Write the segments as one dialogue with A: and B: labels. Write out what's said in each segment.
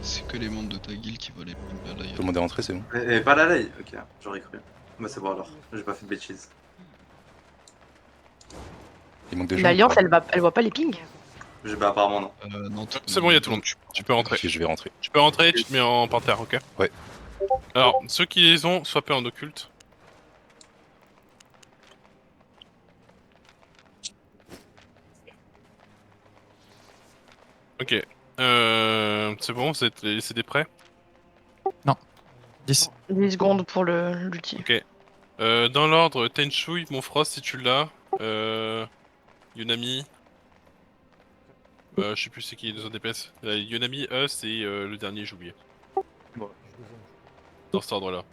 A: C'est que les membres de ta guilde qui voient les pings de la
B: Tout le monde est rentré, c'est bon.
C: Et pas la lay. Ok, j'aurais cru. Bah c'est bon alors, j'ai pas fait de bêtises.
B: Il manque des gens.
D: L'Alliance, elle voit pas les pings.
C: Bah apparemment non.
A: Non,
E: C'est bon, il y a tout le monde. Tu peux rentrer.
B: Ok, je vais rentrer.
E: Tu peux rentrer, tu te mets en panthère, ok?
B: Ouais.
E: Alors, ceux qui les ont, soient en occulte. Ok. C'est bon, c'est des prêts?
F: 10.
D: 10 secondes pour l'ulti.
E: Ok. Dans l'ordre, Tenchouille, Monfrost si tu l'as. Yunami. Je sais plus c'est qui les deux autres DPS. Yunami, Us et le dernier, j'ai oublié.
G: Bon.
E: Dans cet ordre là.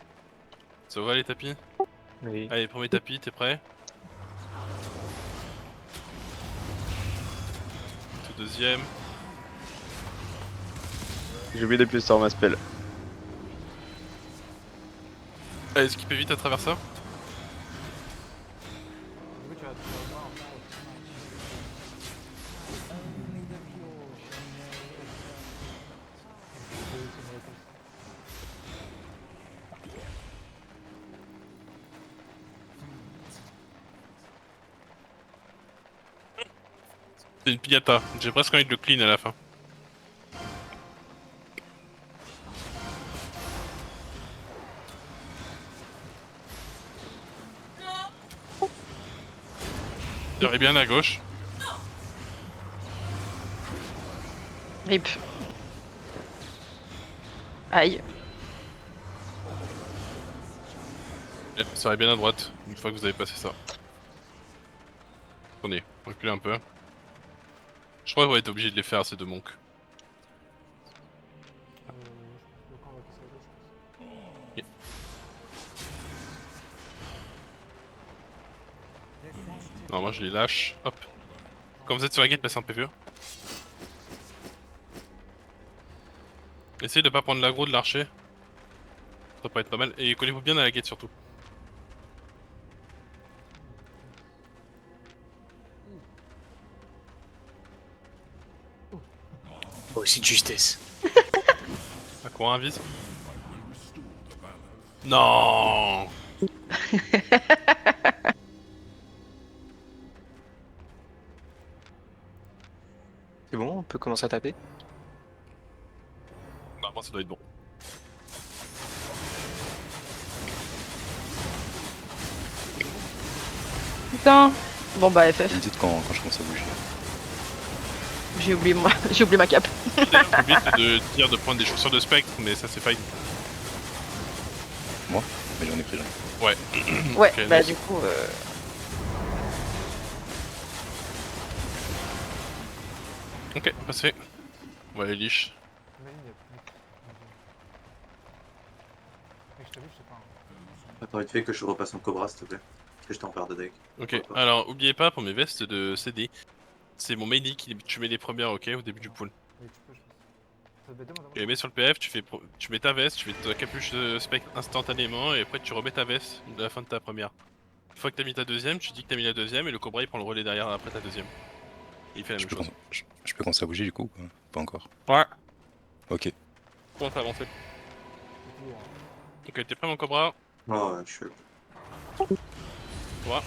E: Ça va les tapis?
G: Oui.
E: Allez, premier tapis, t'es prêt? Tout deuxième.
G: J'ai oublié d'appuyer sur ma spell.
E: Allez, skipper vite à travers ça. C'est une pignata, j'ai presque envie de le clean à la fin. Tirez bien à gauche.
D: Rip. Aïe.
E: Tirez bien à droite, une fois que vous avez passé ça. Attendez, reculez un peu. Je crois qu'on va être obligé de les faire ces deux monks. Ok. Non, moi je les lâche, hop. Quand vous êtes sur la gate, passez un PVE. Essayez de pas prendre l'aggro de l'archer. Ça pourrait être pas mal. Et collez-vous bien à la gate surtout.
H: Aussi de justesse.
E: À quoi invise? Non.
G: C'est bon, on peut commencer à taper.
E: Bah moi ça doit être bon.
D: Putain. Bon bah FF.
B: Vous me dites quand je commence à bouger.
D: J'ai oublié moi. J'ai oublié ma cape.
E: D'ailleurs, j'ai oublié de dire de prendre des chaussures de spectre, mais ça c'est fine.
B: Moi? Mais j'en ai pris là.
E: Ouais.
D: Ouais,
E: Ok,
D: bah
E: nice.
D: du coup.
E: Ok, passé. On va aller liche.
C: Attends, vite fait que je repasse mon Cobra s'il te plaît. Parce que j'étais en perte de deck.
E: Ok, alors oubliez pas pour mes vestes de CD. C'est mon main qui tu mets les premières, ok, au début du pool. Tu les mets sur le PF, tu mets ta veste, tu mets ta capuche de spectre instantanément et après tu remets ta veste à la fin de ta première. Une fois que t'as mis ta deuxième, tu dis que t'as mis la deuxième et le Cobra il prend le relais derrière après ta deuxième. Et il fait la même chose.
B: Je peux commencer à bouger du coup ou pas encore?
E: Ouais.
B: Ok.
E: Comment t'as avancé? Ok, t'es prêt mon Cobra?
C: Oh ouais, je suis.
E: Toi.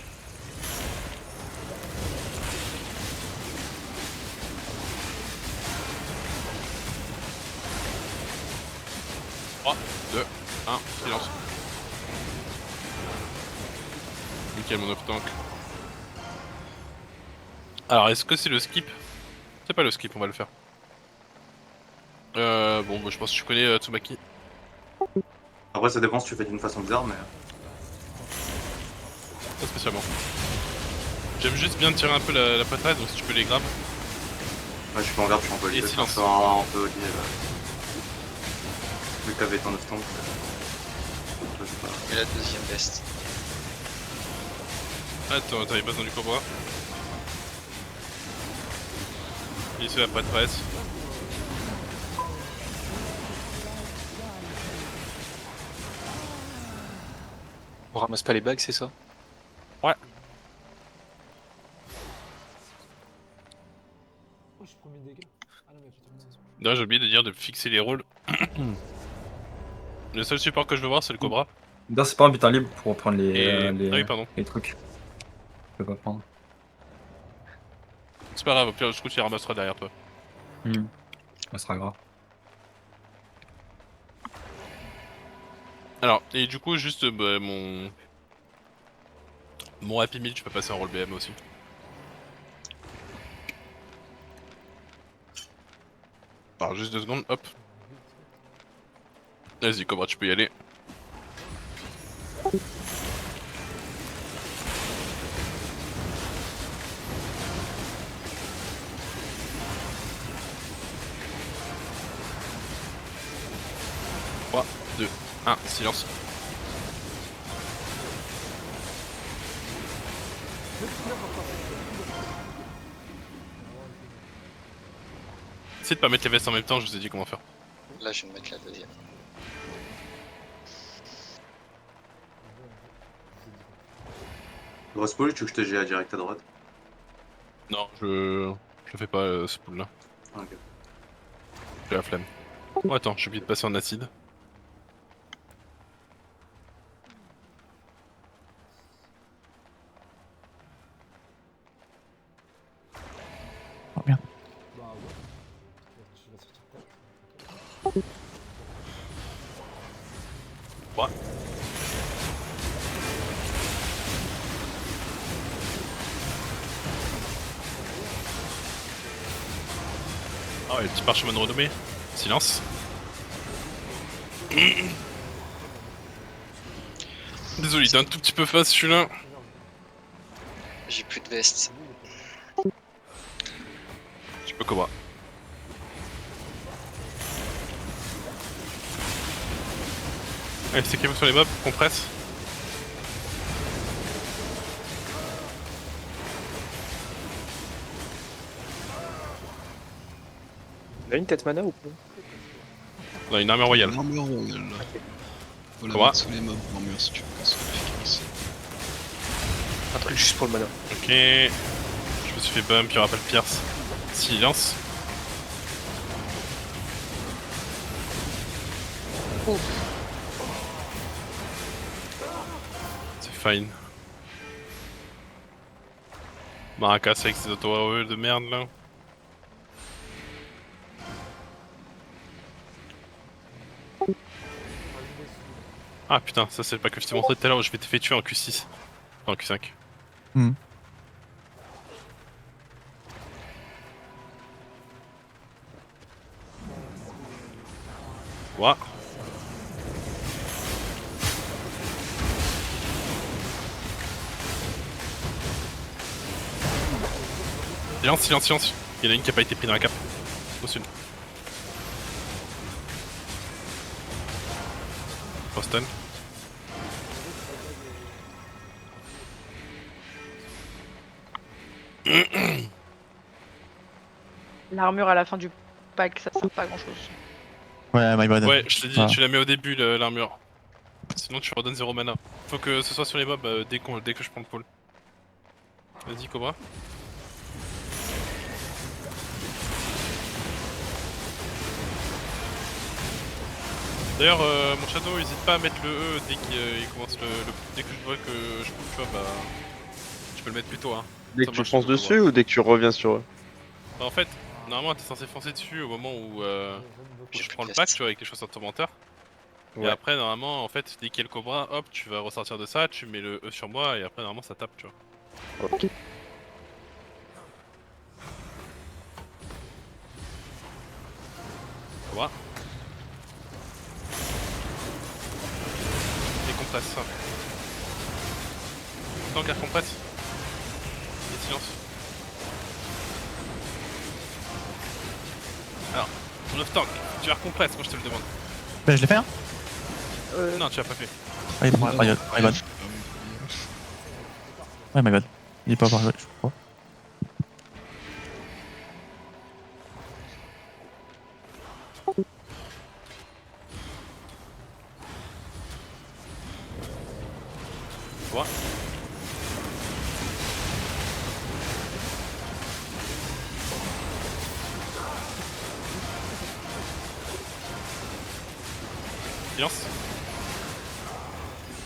E: 3, 2, 1, silence. Nickel mon off tank. Alors est-ce que c'est le skip? C'est pas le skip, on va le faire. Bon bah je pense que tu connais Tsubaki.
C: Après ça dépend si tu fais d'une façon bizarre mais.
E: Pas spécialement. J'aime juste bien tirer un peu la patate, donc si tu peux les grab.
C: Ouais, je suis pas en garde, je suis en poli.
E: Et
C: Je suis
E: silence.
C: en poli. Vu que t'avais ton off-tank. Je sais pas.
H: Et la deuxième veste.
E: Attends, t'avais pas besoin du Cobra. Et c'est la prêtresse.
G: On ramasse pas les bagues, c'est ça?
E: Ouais.
I: Oh, je prends mes dégâts. Ah non, mais putain,
E: D'ailleurs, j'ai oublié de dire de fixer les rôles. Le seul support que je veux voir, c'est le Cobra.
F: D'ailleurs, c'est pas un butin libre pour prendre
E: Ah oui, pardon.
F: les trucs. Je peux pas prendre.
E: C'est pas grave, au pire, je coup, tu les ramasseras derrière toi.
F: Ça sera grave.
E: Alors, et du coup, juste bah, mon Happy Meal, tu peux passer en rôle BM aussi. Alors, juste 2 secondes, hop. Vas-y, Cobra, tu peux y aller. Trois, 2, 1, silence. Essayez de pas mettre les vestes en même temps, je vous ai dit comment faire.
H: Là, je vais me mettre la deuxième.
C: Grosse poule, tu veux que je te GA direct à droite?
E: Non, je fais pas ce pool là.
C: Ok.
E: J'ai la flemme. Oh attends, j'ai oublié de passer en acide.
I: Oh merde.
E: Ouais. Ah ouais, le petit parchemin renommé. Silence. Désolé, il est un tout petit peu face celui-là.
H: J'ai plus de veste.
E: Tu peux Cobra. Allez, c'est qui sur les mobs, compresse.
G: On a une tête mana ou pas?
E: On a une armure royale.
A: L'armure royale là. Faut la
E: Cobra.
A: mettre sous les mobs, l'armure si tu veux qu'elle soit efficace.
G: Un truc juste pour le mana.
E: Ok. Je me suis fait bump, il y aura pas le pierce. Silence. C'est fine. Maracas avec ses auto de merde là. Ah putain, ça c'est pas que je t'ai montré tout à l'heure où je m'étais fait tuer en Q6. En Q5. Ouah. Silence, silence, silence. Il y en a une qui a pas été prise dans la cape. Au sud. Boston.
D: L'armure à la fin du pack, ça sert pas à grand chose.
I: Ouais, my bad.
E: Ouais, je t'ai dit,
I: Ah.
E: tu la mets au début l'armure. Sinon tu redonnes 0 mana. Faut que ce soit sur les mobs dès que je prends le pôle. Vas-y Cobra. D'ailleurs mon shadow hésite pas à mettre le E dès qu'il commence dès que je vois que je peux, tu vois bah. Je peux le mettre plus tôt hein.
G: Dès
E: Ça
G: que tu
E: marche
G: fonces
E: sur le
G: dessus ou dès que tu reviens sur eux?
E: Bah, en fait, normalement t'es censé foncer dessus au moment où
H: J'ai
E: je
H: plus
E: prends
H: de
E: le pack
H: veste.
E: tu vois avec les chaussures de tourmenteur. Et
G: Ouais.
E: après normalement en fait dès qu'il y a le cobra, hop tu vas ressortir de ça, tu mets le E sur moi et après normalement ça tape tu vois.
G: Ok.
E: Cobra. Et compresse ça. Tant qu'elle compresse. Et silence. Alors, ton off tank, tu vas recompresse, moi je te le demande.
I: Bah, je l'ai fait, hein.
E: Non, tu l'as pas fait.
I: Ah, my bad, my bad. Ouais, my bad. Il est pas par là, je crois.
E: Cobra. Silence.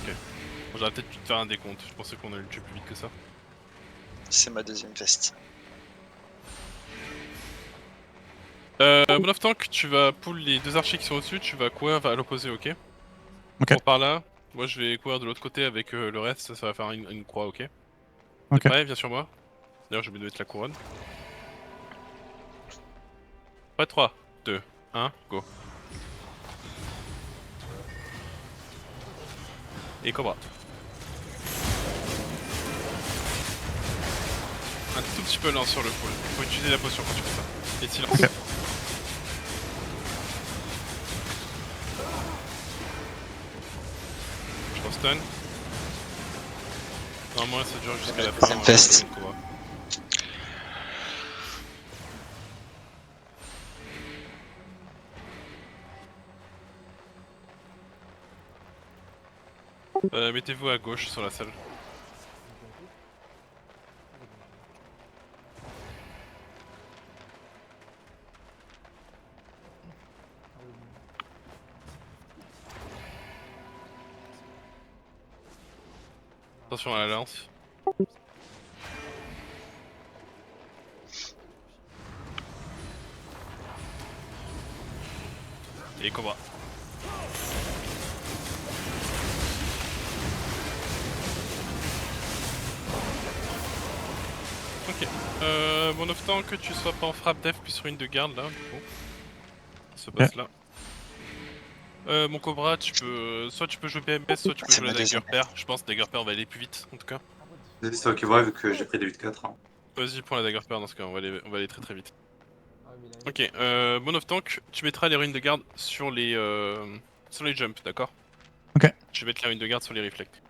E: Ok. Bon, j'aurais peut-être pu te faire un décompte, je pensais qu'on allait le tuer plus vite que ça.
H: C'est ma deuxième veste.
E: Mon off tank, tu vas pull les deux archers qui sont au-dessus, tu vas courir à l'opposé, ok?
I: Ok.
E: Cours par là, moi je vais courir de l'autre côté avec le reste, ça va faire une croix, ok? T'es
I: Ok.
E: prêt? Viens sur moi. D'ailleurs, j'ai oublié de mettre la couronne. Prêt, 3, 2, 1, go. Et Cobra. Un tout petit peu lent sur le pull. Faut utiliser la potion quand tu fais ça. Et silence.
I: Ok.
E: Je pense stun. Normalement ça dure jusqu'à la fin.
H: Deuxième test.
E: Cobra. Mettez-vous à gauche sur la salle. Attention à la lance. Et Cobra. Ok. Mon off tank, que tu sois pas en frappe def plus ruine de garde là, du coup. Ce boss là. Mon Cobra, tu peux. Soit tu peux jouer PMS, soit tu peux
H: C'est
E: jouer
H: ma
E: la Dagger
H: deuxième.
E: Pair. Je pense que Dagger Pair on va aller plus vite en tout cas.
C: C'est toi qui vois vu que j'ai pris des 8-4. Hein.
E: Vas-y, prends la Dagger Pair dans ce cas, on va aller très très vite. Ok, mon off tank, tu mettras les ruines de garde sur les jumps, d'accord?
I: Ok.
E: Je vais mettre les ruines de garde sur les reflects.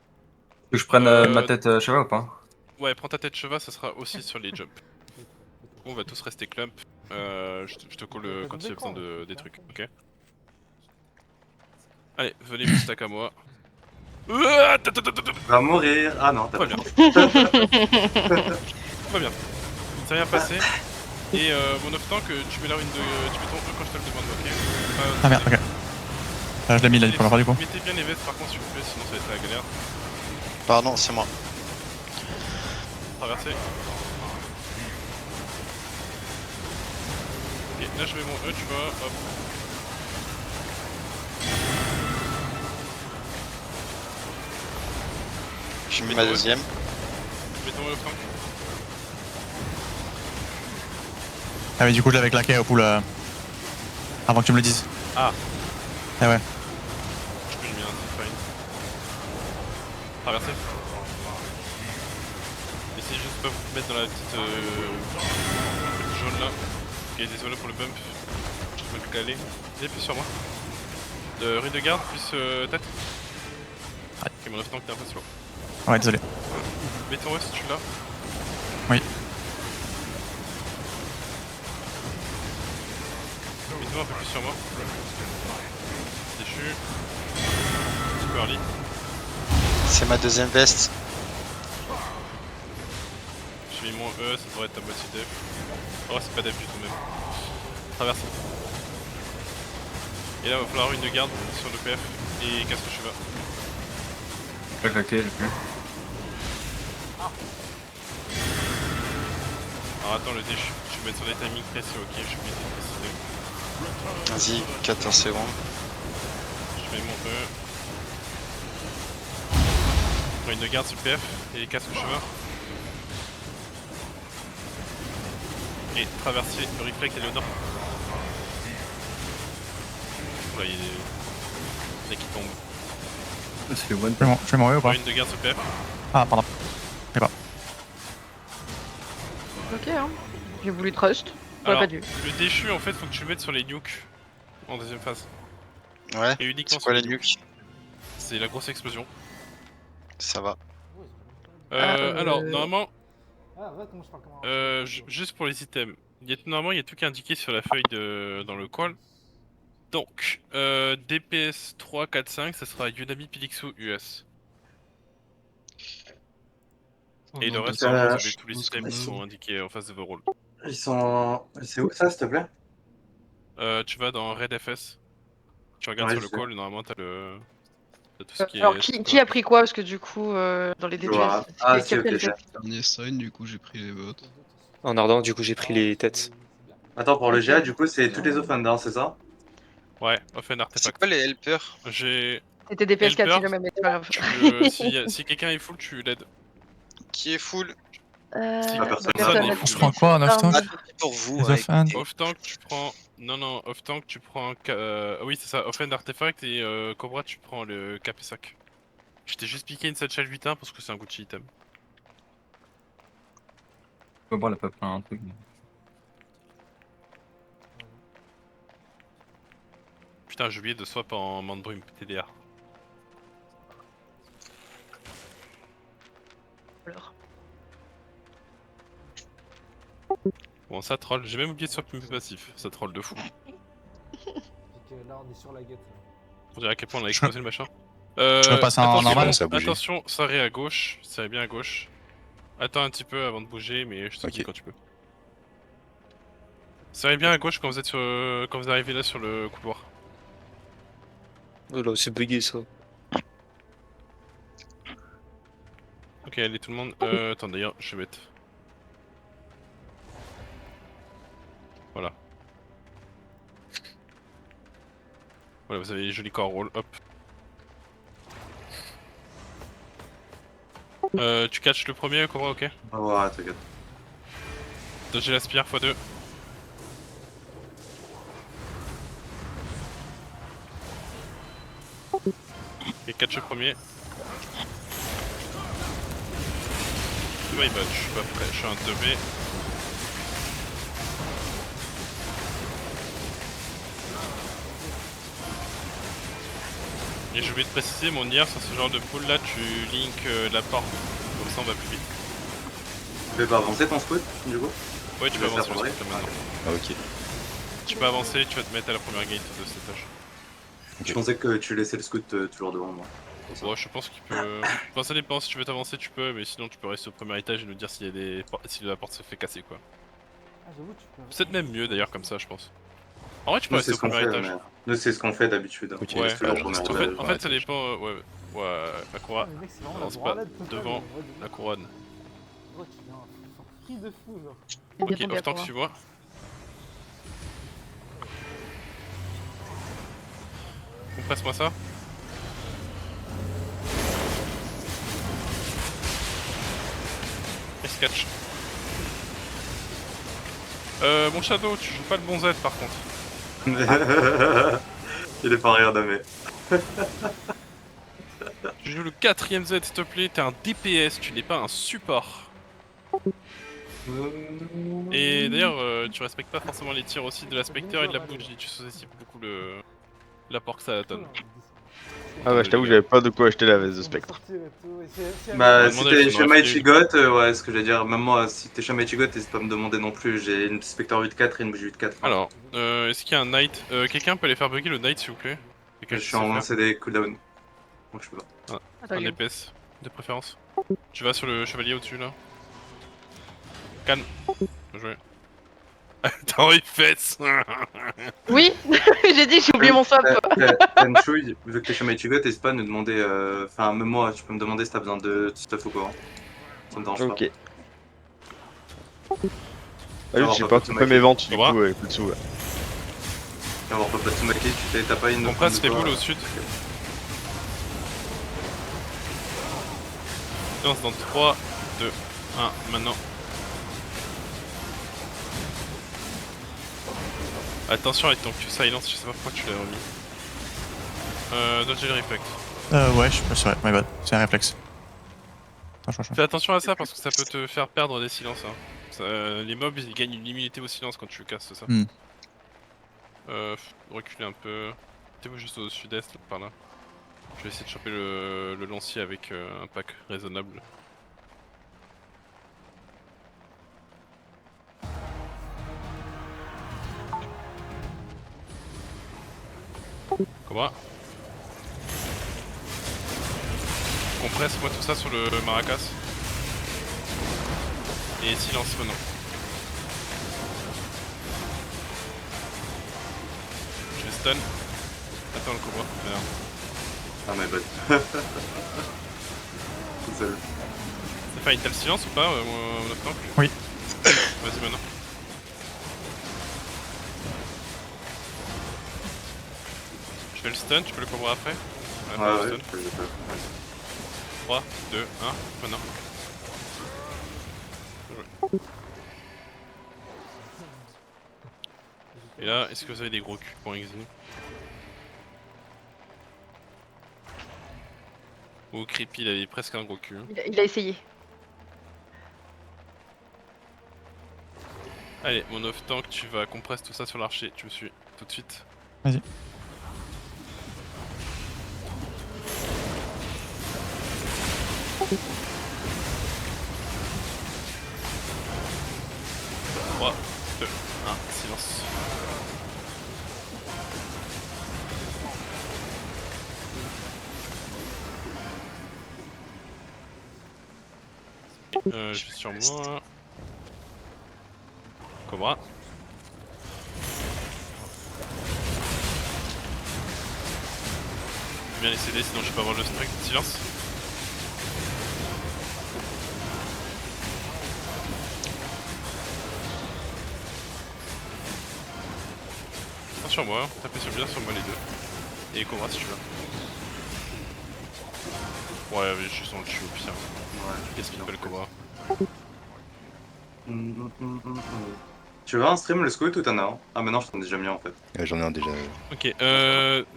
F: Que je prenne ma tête cheval ou pas?
E: Ouais, prends ta tête cheval, ça sera aussi sur les jumps. On va tous rester clump. Je te call quand il y a besoin des trucs, ok? Allez, venez vous stack à moi.
C: Va mourir. Ah non, t'as
E: Pas
C: pas
E: bien. Pas bien. Il s'est rien passé. Et mon off tank, tu mets la ruine de. Tu mets ton E quand je te le demande, ok?
I: Ah merde, ok. Je l'ai mis là, il faut l'avoir du coup.
E: Mettez bien les vestes par contre s'il vous plaît, sinon ça va être la galère.
H: Pardon, c'est moi.
E: Traverser. Ok, là je mets mon E, tu vois, hop.
H: Je mets ma deuxième.
E: Je mets ton E au tank.
I: Ah mais du coup je l'avais claqué au pool avant que tu me le dises.
E: Ah.
I: Ah ouais.
E: Je peux lui mettre un fine. Traverser. Essayez juste de pas vous mettre dans la petite jaune là. Ok, désolé pour le bump. Je peux le caler. Viens plus sur moi. Ruine de garde, plus tête. Ok, mon off tank t'es un peu slow.
I: Ouais désolé.
E: Mets ton E si tu l'as.
I: Oui.
E: Mets-toi un peu plus sur moi. Déchu. Petit peu early.
H: C'est ma deuxième veste.
E: J'ai mis mon E, ça devrait être ta moitié def. Oh, c'est pas def du tout même. Traverse. Et là, il va falloir une de garde sur le PF et casse le cheval.
F: Pas claqué, j'ai plus.
E: Alors attends, le déchu, je vais mettre sur les timings précis, ok, je suis obligé de préciser.
H: Vas-y, 14 secondes.
E: Je mets mon E. Prends une de garde sur le PF et casse le cheval. Et traverser le reflect et le nord. Là, il y a des qui tombent.
F: C'est le one.
I: Je fais mon E ou
E: Prends
I: pas?
E: une de garde sur le PF.
I: Ah pardon. Je sais pas.
D: Ok, hein. J'ai voulu trust. J'aurais
E: Alors,
D: pas dû.
E: le déchu, en fait, faut que tu le mettes sur les nukes en deuxième phase.
H: Ouais.
E: Et uniquement
H: C'est quoi
E: sur
H: les nukes?
E: C'est la grosse explosion.
H: Ça va.
E: Alors, normalement, juste pour les items, normalement il y a tout qui est indiqué sur la feuille dans le call. Donc, DPS 3, 4, 5, ça sera Yunami, Pilixu, US. Et le reste, normalement, vous avez tous les items qui sont indiqués en face de vos rôles.
C: Ils sont. C'est où ça, s'il te plaît?
E: Tu vas dans Red FS. Tu regardes
C: Ouais,
E: sur le
C: je sais.
E: call, normalement t'as le... T'as tout ce qui
D: Alors,
E: est...
D: qui a pris quoi? Parce que du coup, dans les DPS,
C: vois.
D: c'est
C: Ah,
D: qui
C: si,
D: a pris
C: ok,
D: le
C: j'ai-
D: tête?
A: Dernier sign, du coup, j'ai pris les votes.
G: En ardent, du coup, j'ai pris les têtes.
C: Attends, pour le
D: Ok.
C: GA, du coup, c'est toutes les offenders, c'est ça?
E: Ouais, offend
H: C'est
E: artefact.
H: quoi les helpers?
E: J'ai...
D: C'était DPS 4 si
E: Helper,
D: jamais, mais c'est pas grave.
E: si quelqu'un est full, tu l'aides.
H: Qui est full?
C: Ah, personne.
E: Personne n'est
I: Je
E: full.
I: prends quoi en off tank?
H: Ah, tant pis pour vous.
I: Les offhand.
E: Off tank, tu prends. Non, non, off tank, tu prends. Oui, c'est ça, offend artefact et Cobra, tu prends le KP5. Je t'ai juste piqué une satchel 8-1 parce que c'est un Gucci item.
F: Cobra, elle a pas pris un truc.
E: Putain, j'ai oublié de swap en Mandbrume TDR.
D: Alors.
E: Bon, ça troll, j'ai même oublié de swap mes passif, ça troll de fou.
J: Là, on est sur la guette.
E: Pour dire à quel point on a explosé le machin.
I: Je repasse en
E: attention,
I: normal.
B: Ça a bougé.
E: Attention, serré à gauche, serré bien à gauche. Attends un petit peu avant de bouger, mais je te dis
B: Ok.
E: quand tu peux. Serrez bien à gauche quand vous êtes sur, quand vous arrivez là sur le couloir.
G: Oh là, c'est bugué ça.
E: Ok, allez tout le monde. Attends d'ailleurs, je vais mettre. Voilà. Voilà, vous avez les jolis corps roll, hop. Tu catches le premier, Cobra, ok?
C: Ah ouais, t'inquiète.
E: Dodger la spire x2. Et catch le premier. My bad, je suis pas prêt, je suis un 2B. Et j'ai oublié de préciser, mon IR sur ce genre de pool là, tu link la porte, comme ça on va plus vite.
C: Tu peux pas avancer ton scout, du coup?
E: Ouais, tu
C: Tu
E: peux
C: vas
E: avancer
C: faire
E: le
C: pareil?
E: scout là maintenant.
B: Ah, ok.
E: Tu peux avancer, tu vas te mettre à la première gate de cet étage.
C: Je pensais que tu laissais le scout toujours devant moi. Pour ça.
E: Bon, je pense qu'il peut. Enfin, ça dépend, si tu veux t'avancer, tu peux, mais sinon tu peux rester au premier étage et nous dire s'il y a des. Si la porte se fait casser quoi.
J: Ah, j'avoue, tu peux.
E: Peut-être même mieux d'ailleurs comme ça, je pense. En vrai, tu peux
C: Nous,
E: rester
C: c'est
E: au
C: ce qu'on
E: premier
C: fait,
E: étage.
C: mais- nous, c'est ce qu'on fait d'habitude.
B: Ok,
C: On
E: Ouais,
C: reste toujours au
B: je
C: premier
B: reste au
C: étage.
E: En fait, ça dépend. Ouais, la couronne.
J: Ah, mais mec, c'est vraiment
E: Avance
J: la
E: pas
J: branlette totale,
E: devant
J: en vrai, de-
E: la couronne.
J: Gros, tu viens un free de fou, genre.
D: Il est
E: Ok,
D: bien tombé
E: off
D: à
E: tank,
D: quoi.
E: suis-moi. Compresse-moi ça. Et catch. Mon shadow, tu joues pas le bon Z par contre.
C: Il est pas rien damé.
E: Tu joues le 4ème Z s'il te plaît, t'es un DPS, tu n'es pas un support. Et d'ailleurs, tu respectes pas forcément les tirs aussi de la Spectre et de la bougie, tu sous-estimes beaucoup l'apport que ça donne.
G: Ah ouais, je t'avoue, j'avais pas de quoi acheter la veste de Spectre.
C: Bah,
E: Ouais,
C: si
E: demandez,
C: t'es
E: sinon,
C: Shama
E: reste
C: Ichigot, ouais, ce que j'allais dire, même moi, si t'es Shama Ichigot, n'hésite pas à me demander non plus. J'ai une Spectre 8-4 et une bougie 8-4.
E: Alors, est-ce qu'il y a un Knight Quelqu'un peut aller faire bugger le Knight s'il vous plaît? Quelqu'un
C: Je
E: qui
C: suis
E: sait
C: en
E: faire
C: lancé des cooldowns. Donc je peux pas.
D: Attends,
E: Un
D: il est où?
E: DPS, de préférence. Tu vas sur le chevalier au-dessus là. Calme. Bien joué. Attends, il fesse.
D: Oui, j'ai dit, j'ai oublié mon swap.
C: Tenchu, vu que t'es Shama Ichigot, n'hésite pas à nous demander. Enfin, même moi, tu peux me demander si t'as besoin de stuff ou quoi. Ça me dérange pas.
G: Ok. Ah oui,
C: Alors,
G: j'ai
C: pas
G: pas
C: tout
G: coupé mes
C: maquiller.
G: ventes, du
E: Cobra.
G: coup, plus de sous. Ouais.
C: Et avoir pas de Tsumaki, t'as pas une.
E: Compresse, fais
C: quoi
E: boule au sud. Lance dans 3, 2, 1, maintenant. Attention avec ton Q-Silence, je sais pas pourquoi tu l'as remis. Dodge le reflect.
I: Ouais, c'est vrai, my bad. C'est un réflexe. Attends, je
E: Fais attention à ça parce que ça peut te faire perdre des silences. Hein. Les mobs ils gagnent une immunité au silence quand tu le casses, c'est ça.
I: Hmm.
E: Reculer un peu. T'es juste au sud-est, là, par là. Je vais essayer de choper le lancier avec un pack raisonnable. Comment? Compresse-moi tout ça sur le maracas. Et silence maintenant. Je vais stun. Attends le cobra. Merde.
C: Ah my bad. Tout seul.
E: Ça fait t'as le silence ou pas, mon tank?
I: Oui.
E: Vas-y maintenant. Je fais le stun, tu peux le cobra après?
C: Ouais,
E: le
C: ouais,
E: stun.
C: je peux.
E: 3, 2, 1, maintenant. Et là, est-ce que vous avez des gros culs pour Exil? Ou Creepy, il avait presque un gros cul.
D: Il a essayé.
E: Allez, mon off-tank, tu vas compresse tout ça sur l'archer, tu me suis tout de suite.
I: Vas-y.
E: Trois, 2, 1, silence. Je suis sur moi. Cobra. Bien les CD sinon je peux avoir le strike. Silence. Pas sur moi, tapez sur bien sur moi les deux. Et Cobra si tu veux. Ouais, mais je suis sans le tue au pire.
C: Ouais.
E: Qu'est-ce qu'il fait le Cobra?
C: Tu veux un stream le scout ou t'en as un? Ah mais non, je t'en ai déjà mis en fait.
B: J'en ai un déjà.
E: Ok,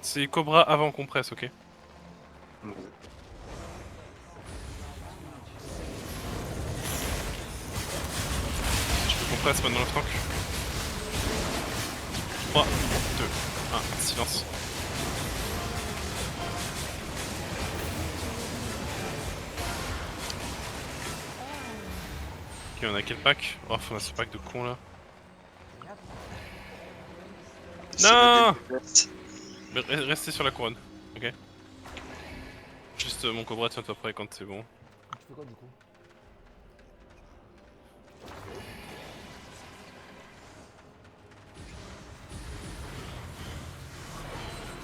E: c'est Cobra avant compresse, ok? Je peux compresse maintenant le tank. 3, 2, 1, silence. Ok, on a quel pack? Oh, on a ce pack de con là. Non! Mais restez sur la couronne, ok? Juste mon cobra, tiens-toi prêt quand c'est bon.
J: Tu fais quoi du coup?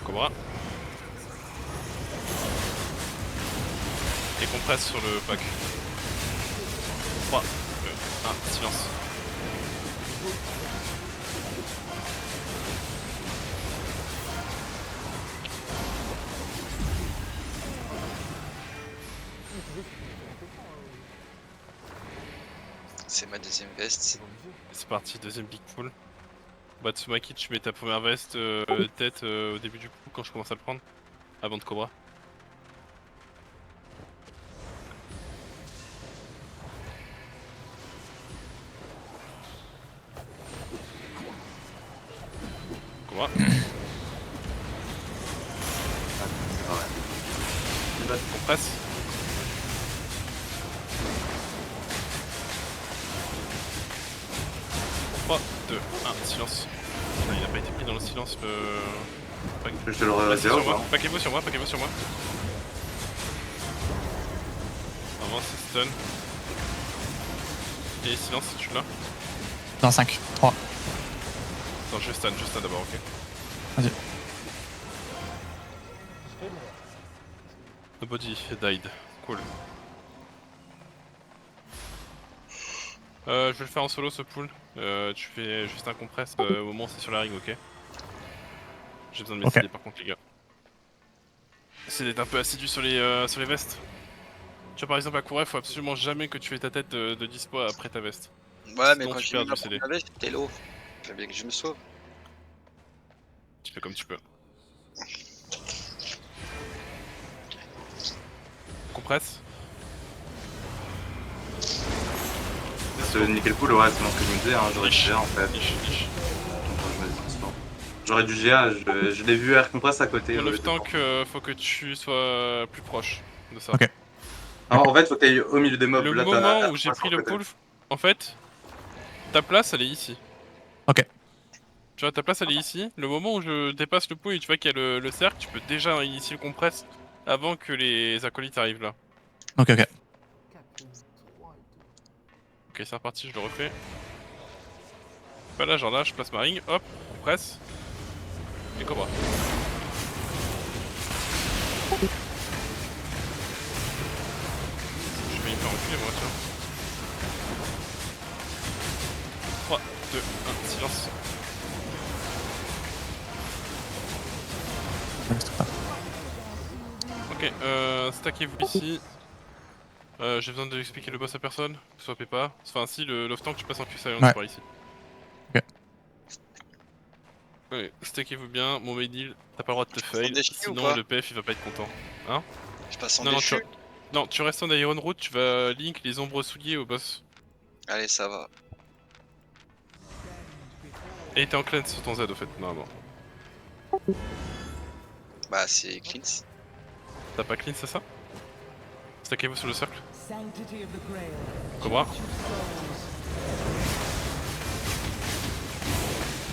E: Cobra. Et compresse sur le pack. 3, 2, 1, silence.
H: C'est ma deuxième veste.
E: C'est parti, deuxième big pull. Bah Tsumaki, tu mets ta première veste tête au début du coup quand je commence à le prendre. Avant de Cobra. Cobra. Compresse. Trois, 2, 1, silence. Ah, il a pas été pris dans le silence le...
C: Je te le
E: Restez
C: redis
E: sur moi, paquez-vous sur moi, paquez-vous sur moi. Avant c'est stun. Et silence si tu l'as.
I: Dans 5, 3.
E: Attends, je stun d'abord, ok.
I: Vas-y.
E: Nobody died. Cool. Je vais le faire en solo ce pool. Tu fais juste un compresse au moment où c'est sur la ring, ok? J'ai besoin de mes
I: Ok.
E: CD par contre les gars. C'est d'être un peu assidu sur les vestes. Tu vois par exemple à courir, faut absolument jamais que tu aies ta tête de dispo après ta veste.
H: Ouais, mais
E: Sinon,
H: quand
E: tu
H: j'ai
E: perds
H: mis
E: du
H: la
E: CD.
H: première veste, j'étais low. Fallait bien que je me sauve.
E: Tu fais comme tu peux. Compresse.
C: Ce nickel pool, ouais, c'est ce que je me disais, hein, j'aurais dû GA en fait.
E: Niche.
C: J'aurais dû GA, je l'ai vu air compress à côté.
E: Mon off tank, faut que tu sois plus proche de ça.
I: Ok.
C: Alors, en fait, faut que t'ailles au milieu des mobs.
E: Le
C: Là, t'as
E: moment
C: air
E: où j'ai
C: compress
E: pris
C: sur
E: le
C: côté.
E: pool, en fait, ta place elle est ici.
I: Ok.
E: Tu vois, ta place elle est ici. Le moment où je dépasse le pool et tu vois qu'il y a le cercle, tu peux déjà initier le compress avant que les acolytes arrivent là.
I: Ok, ok.
E: Ok, c'est reparti, je le refais. Pas là, genre là, je place ma ring, hop, compresse. Et Cobra. 2, 1, silence. Ok, stackez-vous ici. J'ai besoin d'expliquer le boss à personne, swappez pas. Enfin, si, le love tank, tu passes en Q-Silence
I: Ouais.
E: par ici.
I: Ok.
E: Ouais, stackez-vous bien, mon main heal, t'as pas le droit de te fail,
H: déchu ou
E: sinon
H: pas
E: le PF il va pas être content.
H: Je passe en
E: Non,
H: déchu.
E: non, tu restes en Iron Road, tu vas link les ombres souliers au boss.
H: Allez, ça va.
E: Et t'es en cleanse sur ton Z au fait, normalement.
H: Bah, c'est cleans.
E: T'as pas clean, c'est ça? Stackez-vous sur le cercle. Cobra.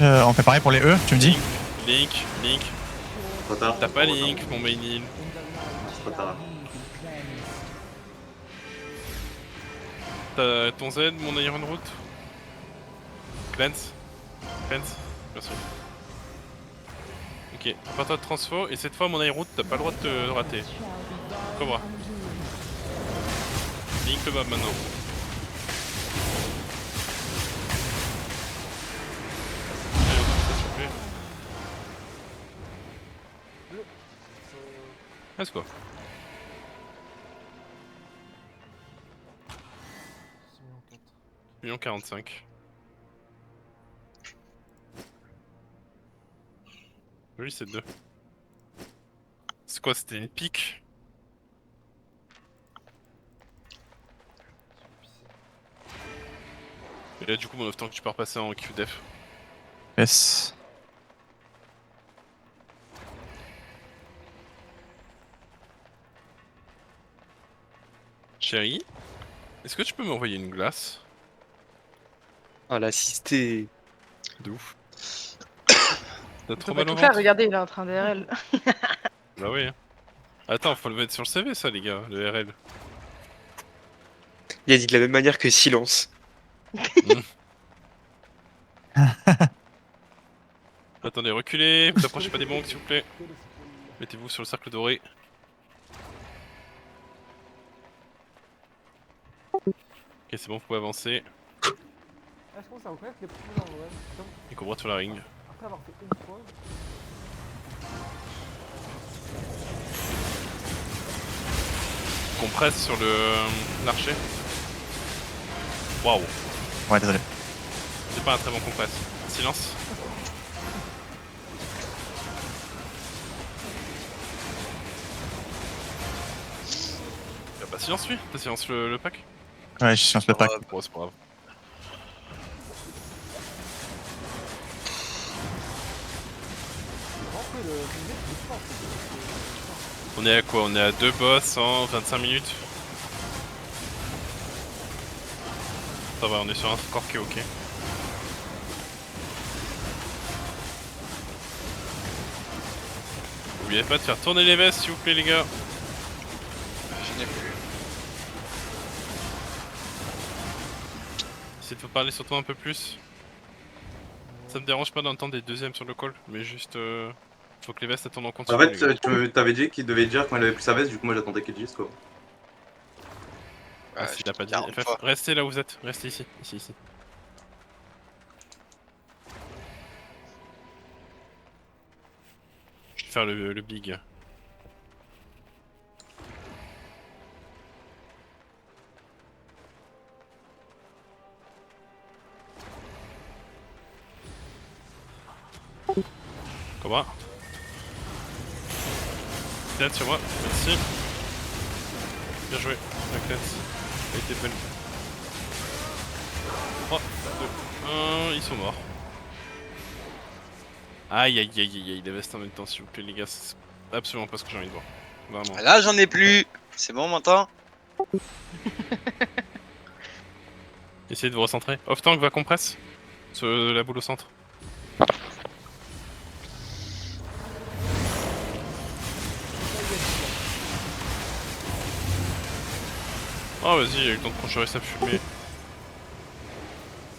I: On fait pareil pour les E, tu me dis?
E: Link.
C: Trop tard.
E: T'as pas link, mon main heal.
C: Trop tard.
E: T'as ton Z, mon Iron Root. Cleanse. Merci. Ok, prépare-toi de transfo, et cette fois mon Iron Root, t'as pas le droit de te rater. Cobra. Link le bas maintenant. Let's go. Million 45. Oui, c'est 2. C'est quoi, c'était une pique? Et là, du coup, mon off tank, tu peux repasser en Q-Def.
I: Yes.
E: Chérie, est-ce que tu peux m'envoyer une glace?
K: Ah, l'assisté.
E: De ouf. T'as
D: On
E: trop
D: peut pas
E: mal au
D: tout faire,
E: ventre?
D: regardez, il est en train d'RL.
E: Bah oui. Attends, faut le mettre sur le CV ça les gars, le RL.
K: Il a dit de la même manière que silence.
E: Attendez, reculez, vous approchez pas des banques s'il vous plaît. Mettez-vous sur le cercle doré. Ok, c'est bon, vous pouvez avancer.
J: Ah, je commence à reconnaître les premiers en vrai. Comme
E: Et qu'on sur la ring.
J: après avoir fait une fois.
E: Qu'on presse sur l'archer. Waouh,
I: Ouais, désolé.
E: c'est pas un très bon compresse. Silence. Y'a pas silence lui? T'as silence le pack?
I: Ouais, je suis sur le pack.
E: Bon, c'est pas grave. On est à quoi? On est à 2 boss en 25 minutes. Ça va, on est sur un score qui est ok. N'oubliez pas de faire tourner les vestes s'il vous plaît les gars.
H: Je n'ai plus.
E: Essayez de vous parler surtout un peu plus. Ça me dérange pas d'entendre des deuxièmes sur le call, mais juste faut que les vestes attendent en continu.
C: En fait,
E: les gars.
C: tu t'avais dit qu'il devait dire quand il avait plus sa veste, du coup, moi j'attendais qu'il dise quoi.
E: Ah, s'il a pas dit.
H: 40
E: FF,
H: fois.
E: restez là où vous êtes, restez ici, ici. Je vais faire le big. Cobra. Tête sur moi, merci. Bien joué, la tête. Elle était belle. 3, 2, 1, ils sont morts. Aïe aïe aïe aïe aïe, les vestes en même temps s'il vous plaît les gars, c'est absolument pas ce que j'ai envie de voir. Vraiment.
H: Là, j'en ai plus. C'est bon, maintenant?
E: Essayez de vous recentrer. Off tank va compresse sur la boule au centre. Oh vas-y, il a eu le temps de conjurer sa fumée.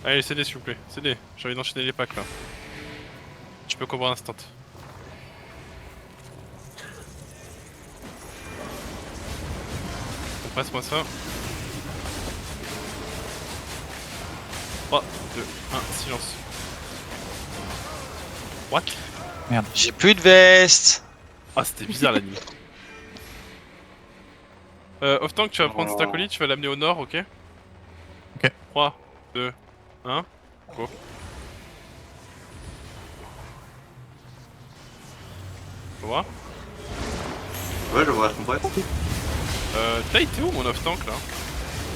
E: Allez, CD s'il vous plaît, CD. J'ai envie d'enchaîner les packs là. Tu peux cobra instant. Compresse-moi ça. 3, 2, 1, silence. What?
H: J'ai plus de veste.
E: Ah, c'était bizarre la nuit. Off-tank, tu vas prendre cet acolyte, tu vas l'amener au nord, ok?
I: Ok.
E: 3, 2, 1, go. Tu vois?
C: Ouais, je vois, je comprends.
E: T'as été où mon off-tank là?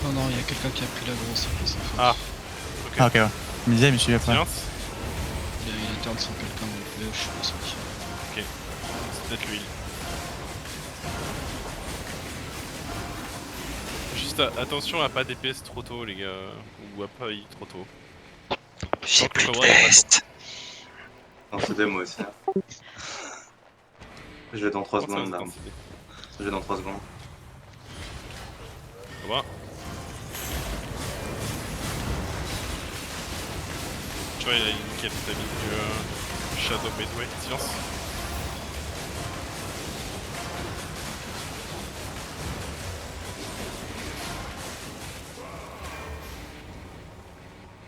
A: Non, non, il y a quelqu'un qui a pris la grosse.
E: Ah. Ok.
I: Ah, ok, ouais. Je me disais, mais je suis après.
E: Silence.
A: Il était en dessous de quelqu'un dans le PO, je suis pas sûr.
E: Ok. C'est peut-être lui. Juste attention à pas DPS trop tôt les gars. Ou à pas y trop tôt.
H: J'ai plus de
E: Ouais, y a pas
H: veste.
C: Non, c'était moi aussi. Je vais dans 3
E: Comment ça,
C: secondes là.
E: vous pensez?
C: Je vais dans 3 secondes.
E: Ça va. Tu vois, il a une quête t'as mis du Shadow Midway. Silence.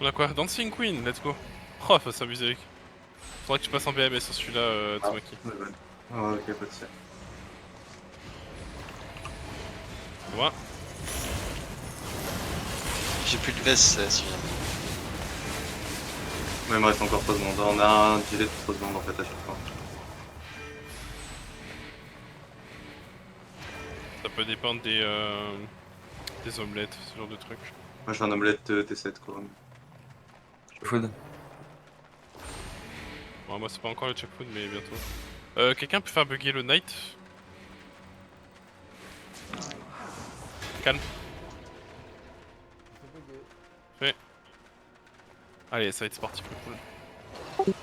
E: On a quoi? Dancing Queen, let's go. Oh, faut s'amuser avec. Faudrait que tu passes en BMS sur celui-là, Tsumaki.
C: Ouais, ouais. Ah, ok, pas de soucis.
E: Ça va.
H: J'ai plus de veste, celui-là.
C: Ouais, il me reste encore 3 secondes. On a un délai de 3 secondes en fait à chaque fois.
E: Ça peut dépendre des omelettes, ce genre de trucs.
C: Moi je fais un omelette T7 quoi.
F: Food.
E: Bon, moi c'est pas encore le checkpoint mais bientôt. Quelqu'un peut faire bugger le knight? Calme. Fait. Allez, ça va être sportif le pool.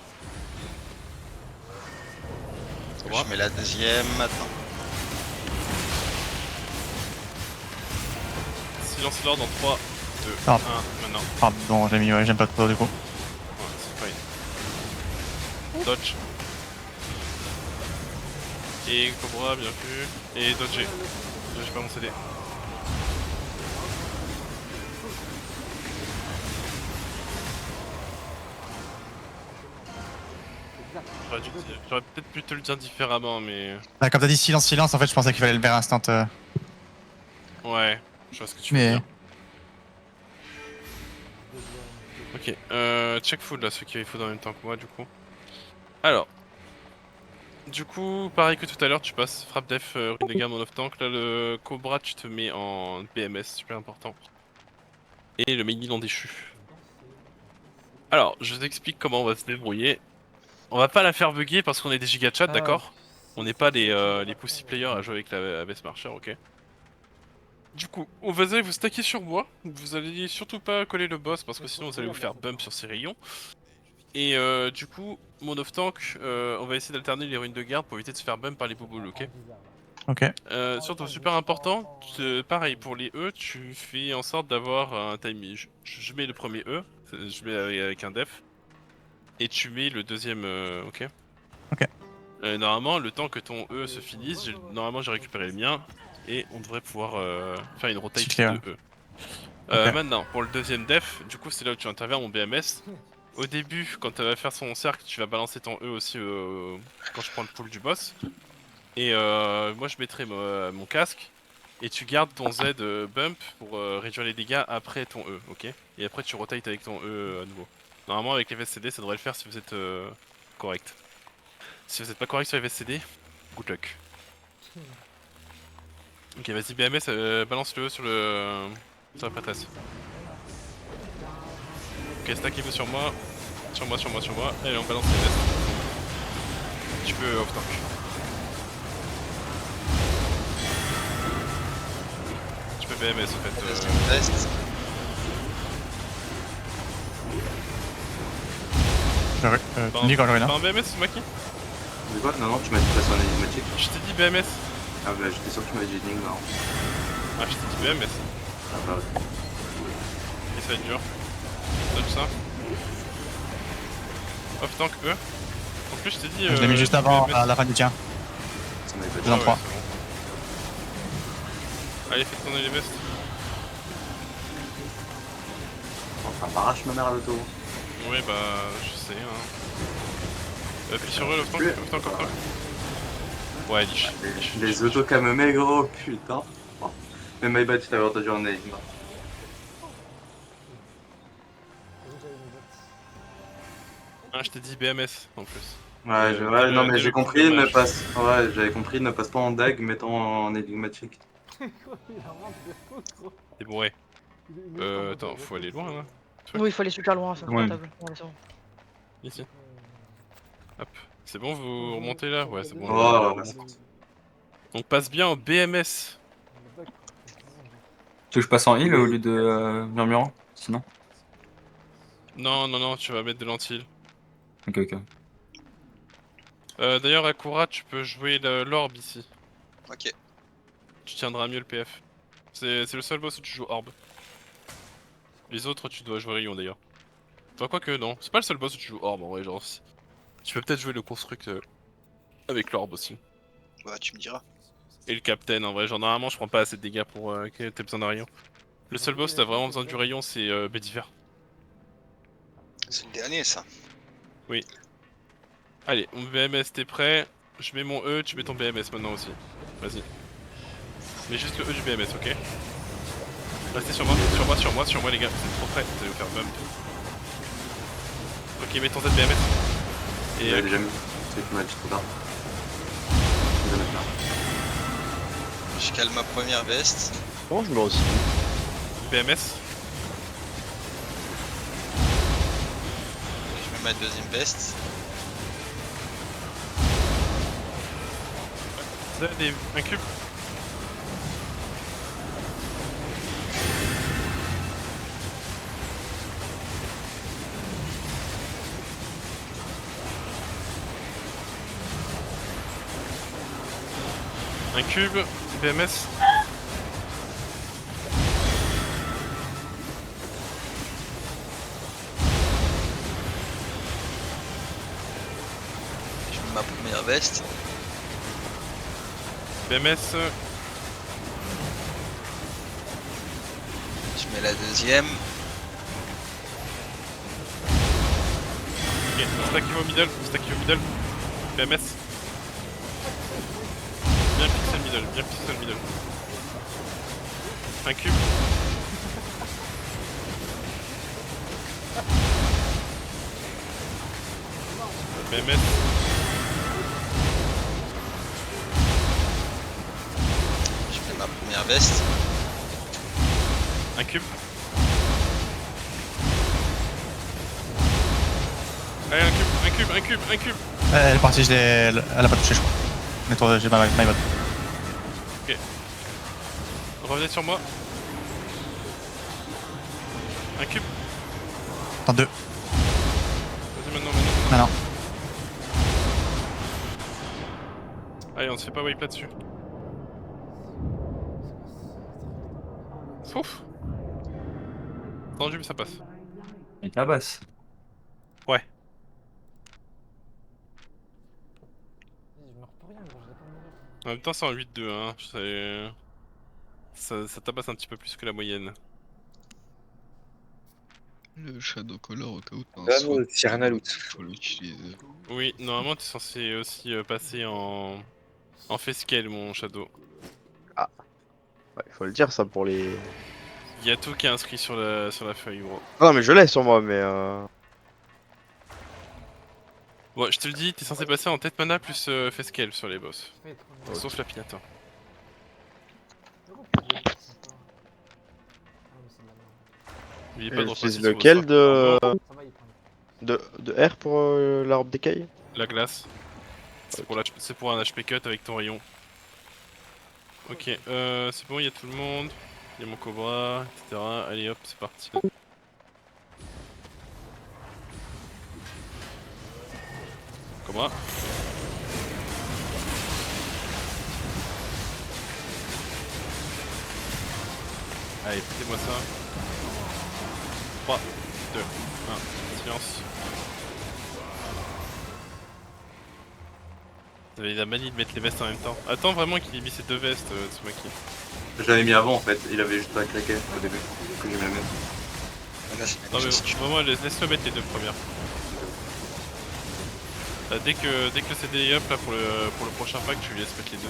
E: Ça va.
H: Je mets la deuxième maintenant.
E: Silence l'ordre dans 3, 2,
I: Ah.
E: 1, maintenant.
I: Pardon, j'ai mis, ouais, j'aime pas trop du coup.
E: Ouais, c'est fine. Dodge. Et Cobra, bien vu. Et dodger. J'ai pas mon CD. J'aurais peut-être pu te le dire différemment, mais.
I: Ah, comme t'as dit silence, silence, en fait, je pensais qu'il fallait le faire instant.
E: Ouais, je vois ce que tu veux
I: Mais.
E: dire. Ok, check food là, ceux qui food en même temps que moi du coup. Alors. Du coup, pareil que tout à l'heure, tu passes frappe def, rune de gamme en off-tank. Là, le Cobra, tu te mets en BMS, super important. Et le mini non déchu. Alors, je t'explique comment on va se débrouiller. On va pas la faire bugger parce qu'on est des giga chat, d'accord? On n'est pas les pussy players à jouer avec la Vest Marcher, ok? Du coup, on va vous stacker sur moi. Vous allez surtout pas coller le boss parce que sinon vous allez vous faire bump sur ces rayons. Et du coup, mon off-tank, on va essayer d'alterner les ruines de garde pour éviter de se faire bump par les bouboules, ok?
I: Ok.
E: Surtout, super important, pareil pour les E, tu fais en sorte d'avoir un timing. Je mets le premier E, je mets avec un def, et tu mets le deuxième, ok?
I: Ok.
E: Normalement, le temps que ton E se finisse, normalement j'ai récupéré le mien, et on devrait pouvoir faire une rotate
I: Cycler,
E: de E.
I: Ok.
E: Maintenant, pour le deuxième def, du coup c'est là où tu interviens mon BMS. Au début, quand tu vas faire son cercle, tu vas balancer ton E aussi quand je prends le pull du boss. Et moi je mettrai mon casque. Et tu gardes ton Z bump pour réduire les dégâts après ton E, ok? Et après tu rotates avec ton E à nouveau. Normalement avec les VSCD ça devrait le faire si vous êtes correct. Si vous êtes pas correct sur les VSCD, good luck. Ok, vas-y BMS, balance le E sur la prêtresse. Ok, stackez-vous sur moi. Sur moi. Allez, on balance les vestes. Tu peux off-tank. Tu peux BMS en fait.
H: Deuxième veste.
I: Tu dis quand je reviens.
E: Pas un BMS, Maki?
C: Du quoi? Non, tu m'as dit de passer en énigmatique.
E: Je t'ai dit BMS.
C: Ah bah j'étais sûr que tu m'avais dit énigme, non.
E: Ah, je t'ai dit BMS.
C: Ah bah ok.
E: Et ça va être dur. Dodge ça. Off-tank E. En plus, je t'ai dit.
I: Je l'ai mis juste avant
E: BMS.
I: à la fin du tien.
C: Ça m'avait pas dit.
I: Deux en trois.
E: c'est bon. Allez, fais tourner les vestes.
C: Enfin, m'arrache ma mère à l'auto.
E: Ouais, bah, je sais, Puis sur eux, le tank, encore. Ouais, liche.
C: Les auto-camemets, gros, putain. Oh. Mais my bad, tu t'avais entendu en énigme.
E: Ah, je t'ai dit BMS en plus.
C: Ouais, non, mais j'ai compris, ne passe. Ouais, j'avais compris, ne passe pas en dag, mettons en énigmatique.
J: Il a un manque de fou, gros.
E: C'est bon, ouais.
J: Il est
E: Attends, faut aller loin là.
D: Oui, il faut aller super loin, c'est
F: Ouais.
D: portable. Ouais, c'est bon.
E: Ici. Hop. C'est bon, vous remontez là? Ouais, c'est bon.
C: Oh,
E: on remonte. Donc passe bien en BMS.
F: Tu veux que je passe en heal au lieu de murmurant? Sinon?
E: Non, tu vas mettre de lentilles.
F: Ok.
E: D'ailleurs, Akura, tu peux jouer l'orbe ici.
H: Ok.
E: Tu tiendras mieux le PF. C'est le seul boss où tu joues orbe. Les autres, tu dois jouer rayon d'ailleurs. Enfin, quoi que non, c'est pas le seul boss où tu joues orbe en vrai, genre. Tu peux peut-être jouer le construct avec l'orbe aussi.
H: Bah, tu me diras.
E: Et le captain en vrai, genre normalement je prends pas assez de dégâts pour que t'aies besoin d'un rayon. Le seul boss où t'as vraiment besoin du rayon c'est Bédiver.
H: C'est le dernier, ça.
E: Oui. Allez, mon BMS t'es prêt. Je mets mon E, tu mets ton BMS maintenant aussi. Vas-y. Mais juste le E du BMS, ok? Restez sur moi les gars, c'est trop près, vous allez vous faire bump. Ok, mets ton Z BMS. Et
C: J'avais déjà mis. C'est que match trop tard. Je vais le mettre là.
H: Je cale ma première veste.
G: Comment je me aussi?
E: BMS.
H: Je mets ma deuxième veste.
E: Z et un cube. Un cube, BMS.
H: Je mets ma première veste.
E: BMS.
H: Je mets la deuxième.
E: Ok, stack au middle, BMS. Bien pixel middle. Un cube. BMS.
H: Je mets ma première veste.
E: Un cube. Allez, un cube.
I: Elle est partie, elle a pas touché, je crois. Nettoie, j'ai ma bad.
E: Ok. Revenez sur moi. Un cube.
I: Attends, 2.
E: Vas-y maintenant.
I: Non.
E: Allez, on se fait pas wipe là-dessus. Ouf. Tendu mais ça passe.
F: Il tabasse.
E: Ouais.
J: Je meurs pour rien, gros, j'ai pas mourir.
E: En même temps c'est en 8-2 hein. Ça tabasse un petit peu plus que la moyenne.
A: Le Shadow Color au cas où t'as un
K: Ah
A: swap,
K: non, Cyranout.
A: faut l'utiliser.
E: Oui, normalement t'es censé aussi passer en Fescale mon Shadow.
G: Ouais, il faut le dire ça pour les...
E: Il y a tout qui est inscrit sur la feuille gros.
G: Non mais je l'ai sur moi mais
E: Bon, je te le dis, t'es censé passer en tête mana plus Fescale sur les boss.
J: Je fais trop mal.
E: Sauf la Pinata.
J: Pourquoi tu dis ça, c'est pas- Ah, mais c'est de la merde.
E: N'oubliez pas de
G: j'utilise
E: repasser sur
G: lequel
E: votre
G: de...
J: Ça va, il prend.
G: de R pour l'arbre d'écaille?
E: La glace. C'est pour un HP cut avec ton rayon. Ok, c'est bon, il y a tout le monde. Il y a mon cobra, etc. Allez hop, c'est parti. Cobra. Allez, foutez-moi ça. 3, 2, 1, silence. Vous avez la manie de mettre les vestes en même temps. Attends vraiment qu'il ait mis ces deux vestes, Tsumaki.
C: Je l'avais mis avant en fait, il avait juste pas claqué au début. Que je vais le mettre.
E: Non mais vraiment laisse-le mettre les deux premières. Dès que c'est des up là pour le prochain pack, tu lui laisses mettre les deux.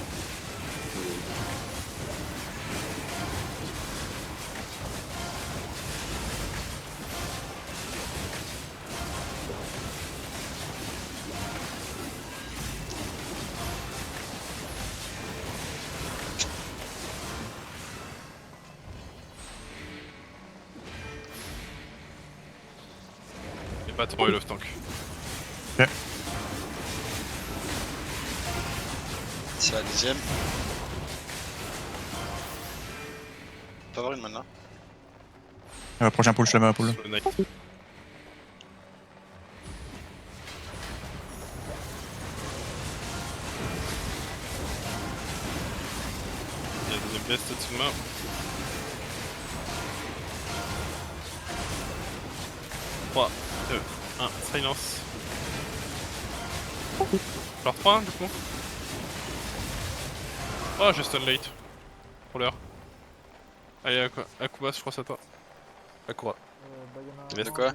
E: Et pas trop off tank.
I: Ok.
H: C'est la deuxième. On peut avoir une mana.
I: Prochain pull, je la mets à pull.
E: Sur le knight. Il y a la deuxième veste au-dessus de moi. Trois, 2, 1, silence. Fleur 3 du coup. Oh, je stun late. Pour l'heure. Allez, Akuma, je crois c'est à toi. Akura.
H: De quoi?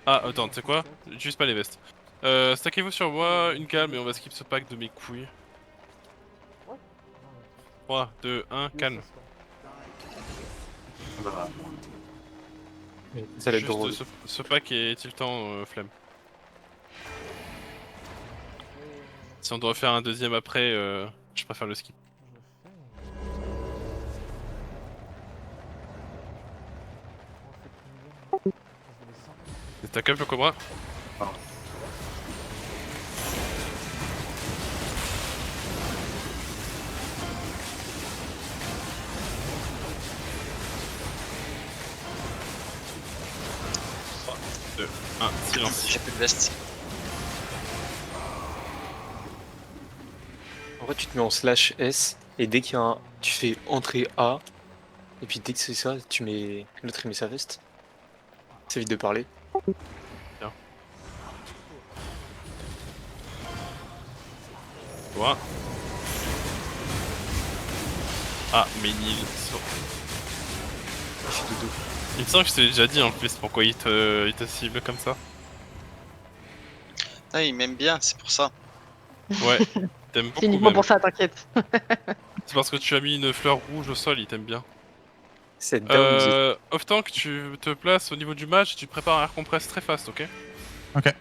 E: Ah, attends, tu sais quoi? Juste pas les vestes. Stackez-vous sur moi, une calme et on va skip ce pack de mes couilles. 3, 2, 1, calme.
C: Bah,
K: Ça va être drôle.
E: Juste ce pack est tiltant flemme. Si on doit faire un deuxième après, je préfère le skip. Stack up le cobra. Silence.
H: J'ai plus de veste.
K: En vrai, tu te mets en slash S et dès qu'il y a un. Tu fais entrée A. Et puis dès que c'est ça, tu mets. L'autre il met sa veste. Ça évite de parler.
E: Bien. Toi. Ah, mais Nil.
K: Il fait dodo.
E: Il me semble que je t'ai déjà dit en plus pourquoi il te cible comme ça.
H: Ah, il m'aime bien, c'est pour ça.
E: Ouais, t'aimes beaucoup.
D: C'est uniquement
E: Même.
D: pour ça, t'inquiète.
E: C'est parce que tu as mis une fleur rouge au sol, il t'aime bien.
K: C'est down.
E: Off tank, tu te places au niveau du match, tu prépares un air compress très fast, ok?
I: Ok.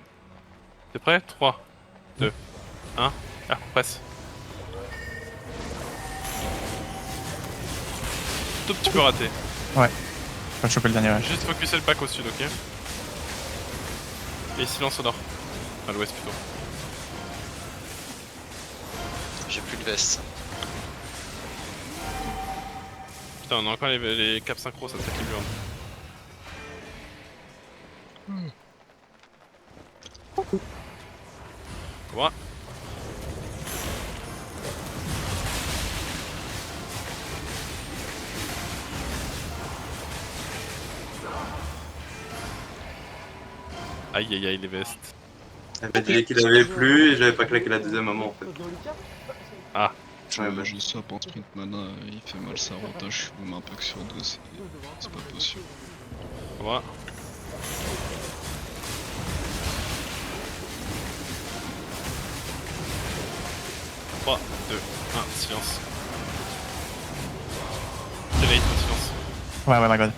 E: T'es prêt? 3, 2, 1, air compress. Tout petit peu raté.
I: Faut choper le dernier match.
E: Juste focuser le pack au sud, ok? Et silence au nord. À l'ouest plutôt.
H: J'ai plus de veste.
E: Putain, on a encore les caps synchro, ça me fait qu'il burn. Quoi? Aïe aïe aïe les vestes.
C: elle m'a dit qu'il avait plus et j'avais pas claqué la deuxième moment en fait.
E: Ah.
C: Ouais, bah,
A: Je swap en sprint mana, il fait mal sa rotation, je suis même un pack sur deux, c'est pas possible.
E: Quoi? Trois, 2, 1, silence. Delay, silence.
I: Ouais, my god.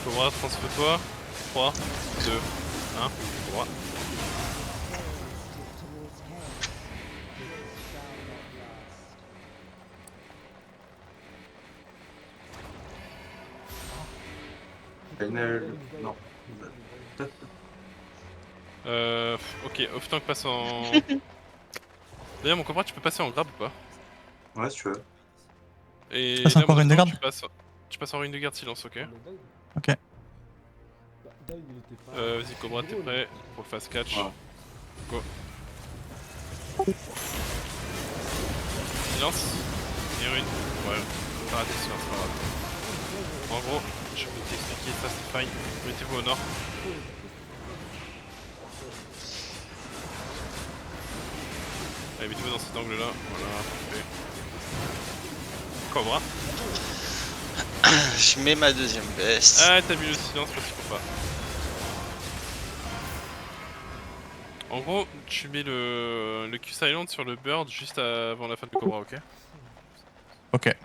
E: Cobra, transfère-toi. 3, 2, 1, Cobra.
C: final. Non.
E: Ok, off tank passe en. D'ailleurs, mon Cobra, tu peux passer en grab ou pas?
C: Ouais, si tu veux.
E: Et
I: Passe encore
E: là,
I: une de garde.
E: Tu passes en rune de garde silence, ok?
I: Ok.
E: Vas-y, Cobra, t'es prêt pour le fast catch?
C: Ouais.
E: Go. Silence. Et rune. Ouais, t'as raté silence, pas grave. En gros, je peux t'expliquer ça, c'est fine. Mettez-vous au nord. Allez, mettez-vous dans cet angle là. Voilà, parfait. Cobra.
H: Je mets ma deuxième veste.
E: Ah, t'as mis le silence parce qu'il faut pas. En gros, tu mets le Q-Silent sur le bird juste avant la fin de Cobra, ok?
I: Ok.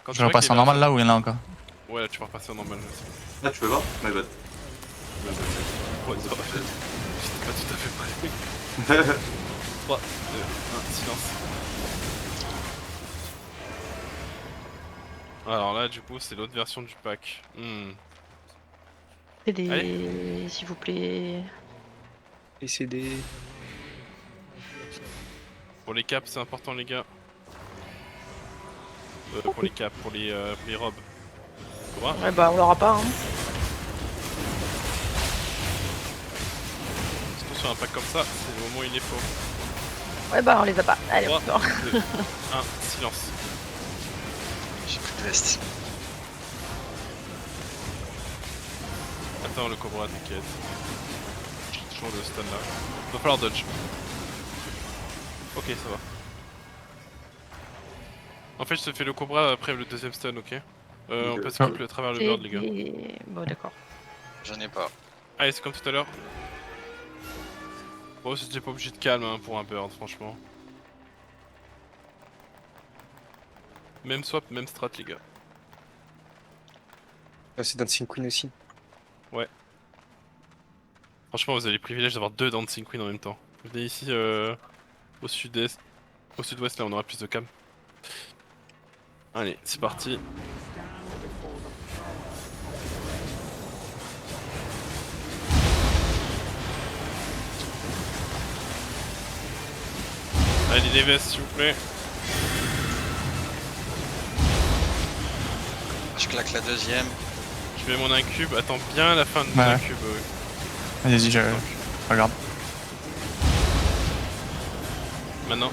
E: Quand
I: Je
E: tu
I: vais
E: vois
I: repasser
E: qu'il
I: en
E: est là-
I: normal là ou il y en a encore?
E: Ouais, là tu vas repasser en normal.
C: Là, tu peux voir? My bad.
E: Ouais, ça va. J'étais pas tout à fait prêt. 3, 2, 1, silence. Alors là, du coup, c'est l'autre version du pack.
D: C'est des... S'il vous plaît.
K: Et c'est des...
E: Pour les caps, c'est important, les gars. Pour les caps, pour les robes. Cobra.
D: Ouais bah on l'aura pas hein.
E: Surtout sur un pack comme ça, c'est le moment où il est faux.
D: Ouais bah on les a pas. Allez,
E: 3,
D: on sort.
E: 2, 1, silence.
H: J'ai plus de veste.
E: Attends le Cobra, t'inquiète. J'ai toujours le stun là. Va falloir dodge. Ok, ça va. En fait, je te fais le Cobra après le deuxième stun, ok? On peut skip à travers le bird, les gars.
D: Bon d'accord.
H: J'en ai pas.
E: Allez, c'est comme tout à l'heure. Bon, c'était pas obligé de calme hein, pour un bird, franchement. Même swap, même strat, les gars.
K: Ah, c'est Dancing Queen aussi.
E: Franchement, vous avez le privilège d'avoir deux Dancing Queen en même temps. Venez ici au sud-est, au sud-ouest, là on aura plus de calme. Allez, c'est parti. Allez, les vestes, s'il vous plaît.
H: Je claque la deuxième.
E: Je mets mon incube, attends bien la fin de mon
I: Ouais.
E: incube.
I: Vas-y, je regarde.
E: Maintenant.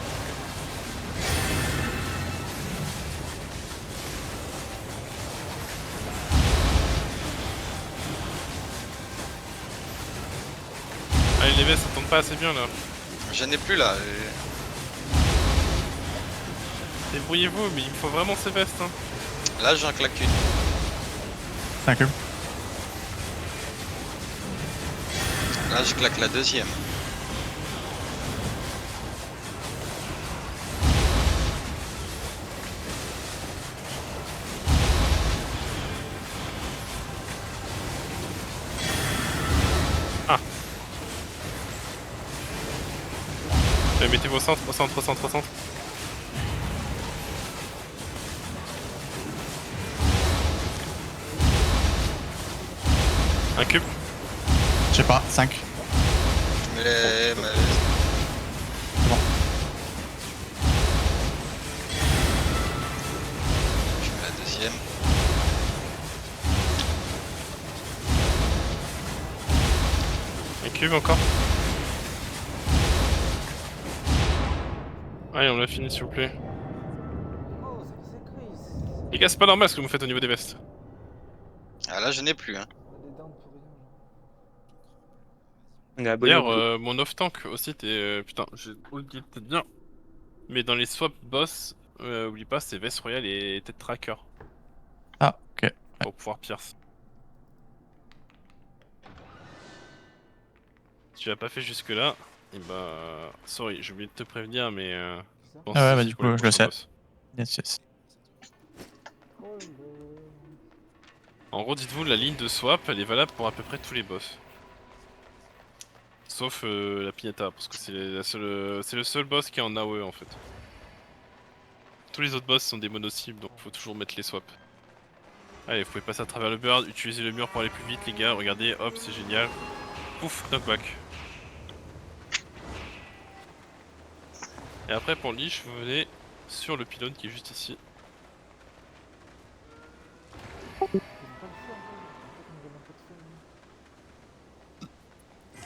E: Allez, les vestes, ça tombe pas assez bien là.
H: J'en ai plus là.
E: Débrouillez-vous, mais il me faut vraiment ces vestes. Hein.
H: Là, j'en claque une.
I: Un cube.
H: Là, je claque la deuxième.
E: Mettez-vous au centre, au centre, au centre, au centre. Un cube.
I: Je sais pas, 5.
H: Je mets les...
I: bon.
H: Je mets la deuxième.
E: Un cube encore. Allez, on l'a fini s'il vous plaît.
J: Oh, c'est Chris.
E: Les gars, c'est pas normal ce que vous faites au niveau des vestes.
H: Ah là, je n'ai plus. Hein.
J: On est down pour rien.
K: On est abonné au
E: D'ailleurs, mon off-tank aussi, t'es... putain, j'ai oublié de te dire. Mais dans les swaps boss, oublie pas, c'est veste royale et tête tracker.
I: Ah, ok.
E: Pour pouvoir pierce. Si tu l'as pas fait jusque là, et bah... Sorry, j'ai oublié de te prévenir, mais... je pense
I: Ah ouais,
E: que
I: bah
E: c'est
I: du
E: pour le
I: coup, je le
E: prochain
I: sais.
E: boss.
I: Yes, yes.
E: En gros, dites-vous, la ligne de swap, elle est valable pour à peu près tous les boss. Sauf la Pignata, parce que c'est le seul boss qui est en AOE en fait. Tous les autres boss sont des mono-cibles, donc faut toujours mettre les swaps. Allez, vous pouvez passer à travers le bird, utiliser le mur pour aller plus vite les gars, regardez, hop, c'est génial. Pouf, knockback. Et après pour Lich, vous venez sur le pylône qui est juste ici.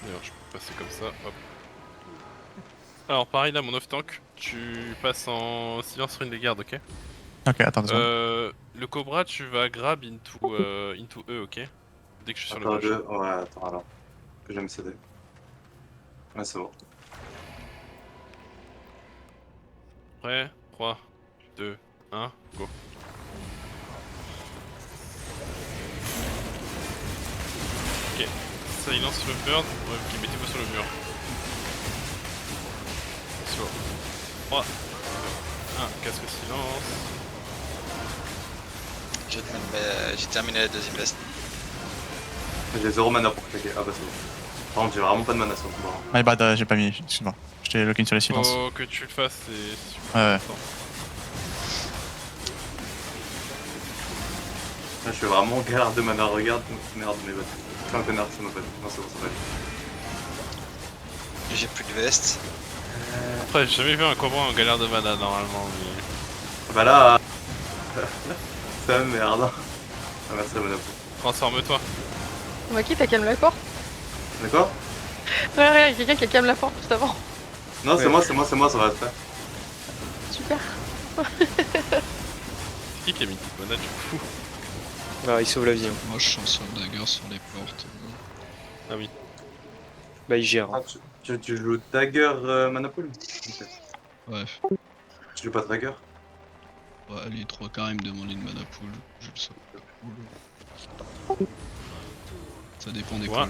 E: D'ailleurs, je peux passer comme ça, hop. Alors pareil là, mon off-tank, tu passes en silence sur une des gardes, ok?
I: Ok, attends 2 secondes.
E: Le Cobra, tu vas grab into E, ok? Dès que je suis sur le
C: Attends,
E: bush.
C: ouais, attends, alors. Que je vais me céder. Ouais, c'est bon.
E: Prêt? 3, 2, 1, go. Ok, silence sur le burn. Ouais, ok, mettez-vous sur le mur. Slow. 3, 2, 1, casque silence.
H: J'ai terminé la deuxième veste.
C: J'ai 0 mana pour claquer. Ah bah c'est bon. Par contre, j'ai vraiment pas de mana sur ce bord.
I: My bad, j'ai pas mis, excuse-moi. J'étais lock-in sur les silences.
E: Faut que tu le fasses, c'est super
I: Ouais, ouais.
E: important.
C: Là, je suis vraiment galère de mana. Regarde, merde, mes bottes. Je suis un connard, ça m'a pas dit. Non, c'est bon, ça va.
H: J'ai plus de veste.
E: Après, j'ai jamais vu un cobra en galère de mana normalement, mais...
C: Bah là. Ça merde. Ah merci la mana.
E: Transforme-toi.
D: Maki, t'as calmé la porte?
C: D'accord?
D: Ouais, ouais, quelqu'un qui a calmé la porte juste avant.
C: Non, c'est moi, ça va se faire.
D: Super.
E: C'est qui a mis une petite mana du coup?
K: Bah, il sauve la vie. Hein.
A: Moi je sens sur le dagger sur les portes.
E: Ah oui.
K: Bah, il gère.
C: Ah, tu joues Dagger Manapool? Ok.
A: Ouais.
C: Tu joues pas Dagger?
A: Ouais, les 3 quarts ils me demandent une mana pool. Je le sens. Ça dépend des
E: Ouais.
A: couleurs.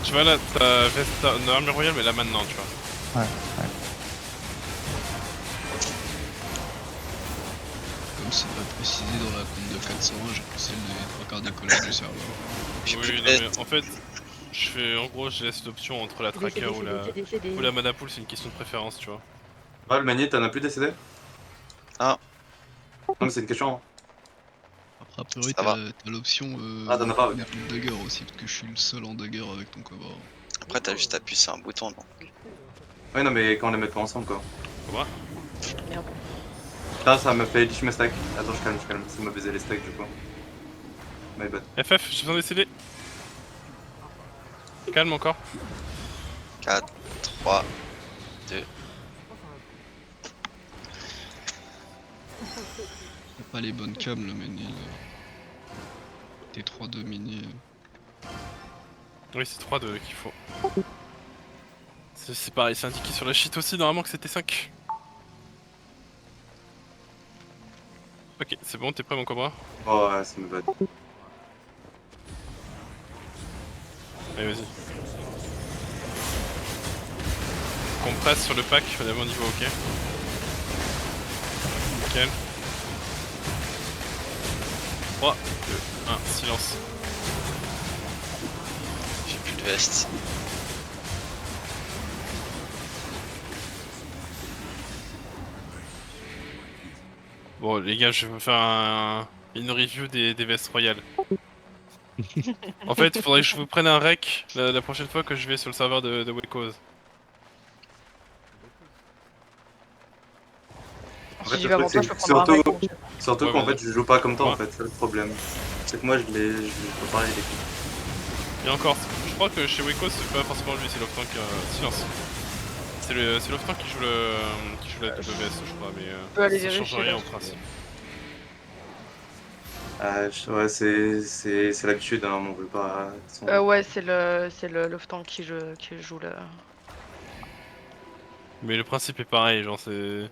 E: Tu vois là, t'as une armure royale mais là maintenant tu vois.
I: Ouais.
A: Comme c'est pas précisé dans la compte de 401, j'ai poussé les 3 quarts des collages du serveur.
H: J'ai plus
E: Oui,
H: de
E: non
H: veste.
E: mais en fait, je fais en gros je laisse l'option entre la tracker ou la mana pool, c'est une question de préférence tu vois.
C: Ah, le manier, t'en as plus décédé?
H: Ah.
C: Non, mais c'est une question. Hein.
A: Après, a priori,
H: Ça va.
A: t'as l'option
C: Ah, t'en as pas, ok.
A: dagger aussi, parce que je suis le seul en dagger avec ton cobra.
H: Après, t'as juste appuyé sur un bouton, non?
C: Ouais, non, mais quand on les met pas ensemble, quoi.
E: Cobra.
D: Merde.
C: Là, ça m'a fait lich mes stacks. Attends, je calme, ça m'a baisé les stacks du coup. My bad.
E: FF, j'ai besoin d'essayer. Calme encore.
H: 4, 3, 2.
A: Y'a pas les bonnes cams, le Ménil. T3 de mini.
E: Oui, c'est 3 qu'il faut. C'est pareil, c'est indiqué sur la sheet aussi normalement que c'était 5. Ok, c'est bon, t'es prêt mon cobra?
C: Oh, ouais, ça me bad.
E: Allez, vas-y. Compresse sur le pack, on est à mon niveau, ok. Nickel. 3, 2, 1, silence.
H: J'ai plus de veste.
E: Bon les gars, je vais vous faire une review des vestes royales. En fait, il faudrait que je vous prenne un rec la prochaine fois que je vais sur le serveur de Wekos.
C: En fait,
D: Si j'y
C: le
D: vais avant
C: truc,
D: toi, je peux
C: c'est
D: prendre un
C: surtout,
D: rec.
C: surtout
E: Ouais,
C: qu'en
E: mais-
C: fait, je joue pas comme toi, en
E: Ouais.
C: fait, c'est le problème. C'est que moi, je peux pas les équipes.
E: Et encore, je crois que chez Wekos c'est pas forcément lui, c'est l'Oftank. Silence. C'est l'Oftank qui joue la WS, je crois, mais
D: peux aller
E: ça change
D: vérifier,
E: rien
D: là.
E: au principe.
C: Ouais, c'est l'habitude, hein, on veut pas.
D: Ouais, c'est le Loftank qui joue le.
E: Mais le principe est pareil, genre c'est.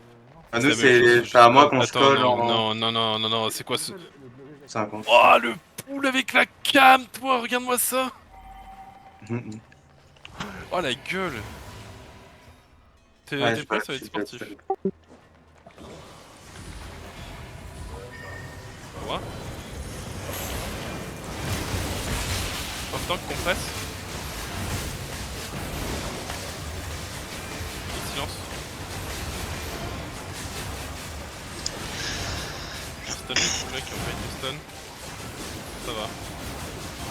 C: Ah, nous,
E: la même chose,
C: c'est
E: juste-
C: à moi qu'on se
E: Attends,
C: colle
E: non,
C: en.
E: non, c'est quoi ce.
C: C'est un con.
E: Oh le poule avec la cam, toi, regarde-moi ça! Oh la gueule! T'es
C: Ouais,
E: prêt, ça va être sportif. Quoi? Off-tank, compresse. Et silence. Je stun les petits mecs qui ont pas été stun. Ça va.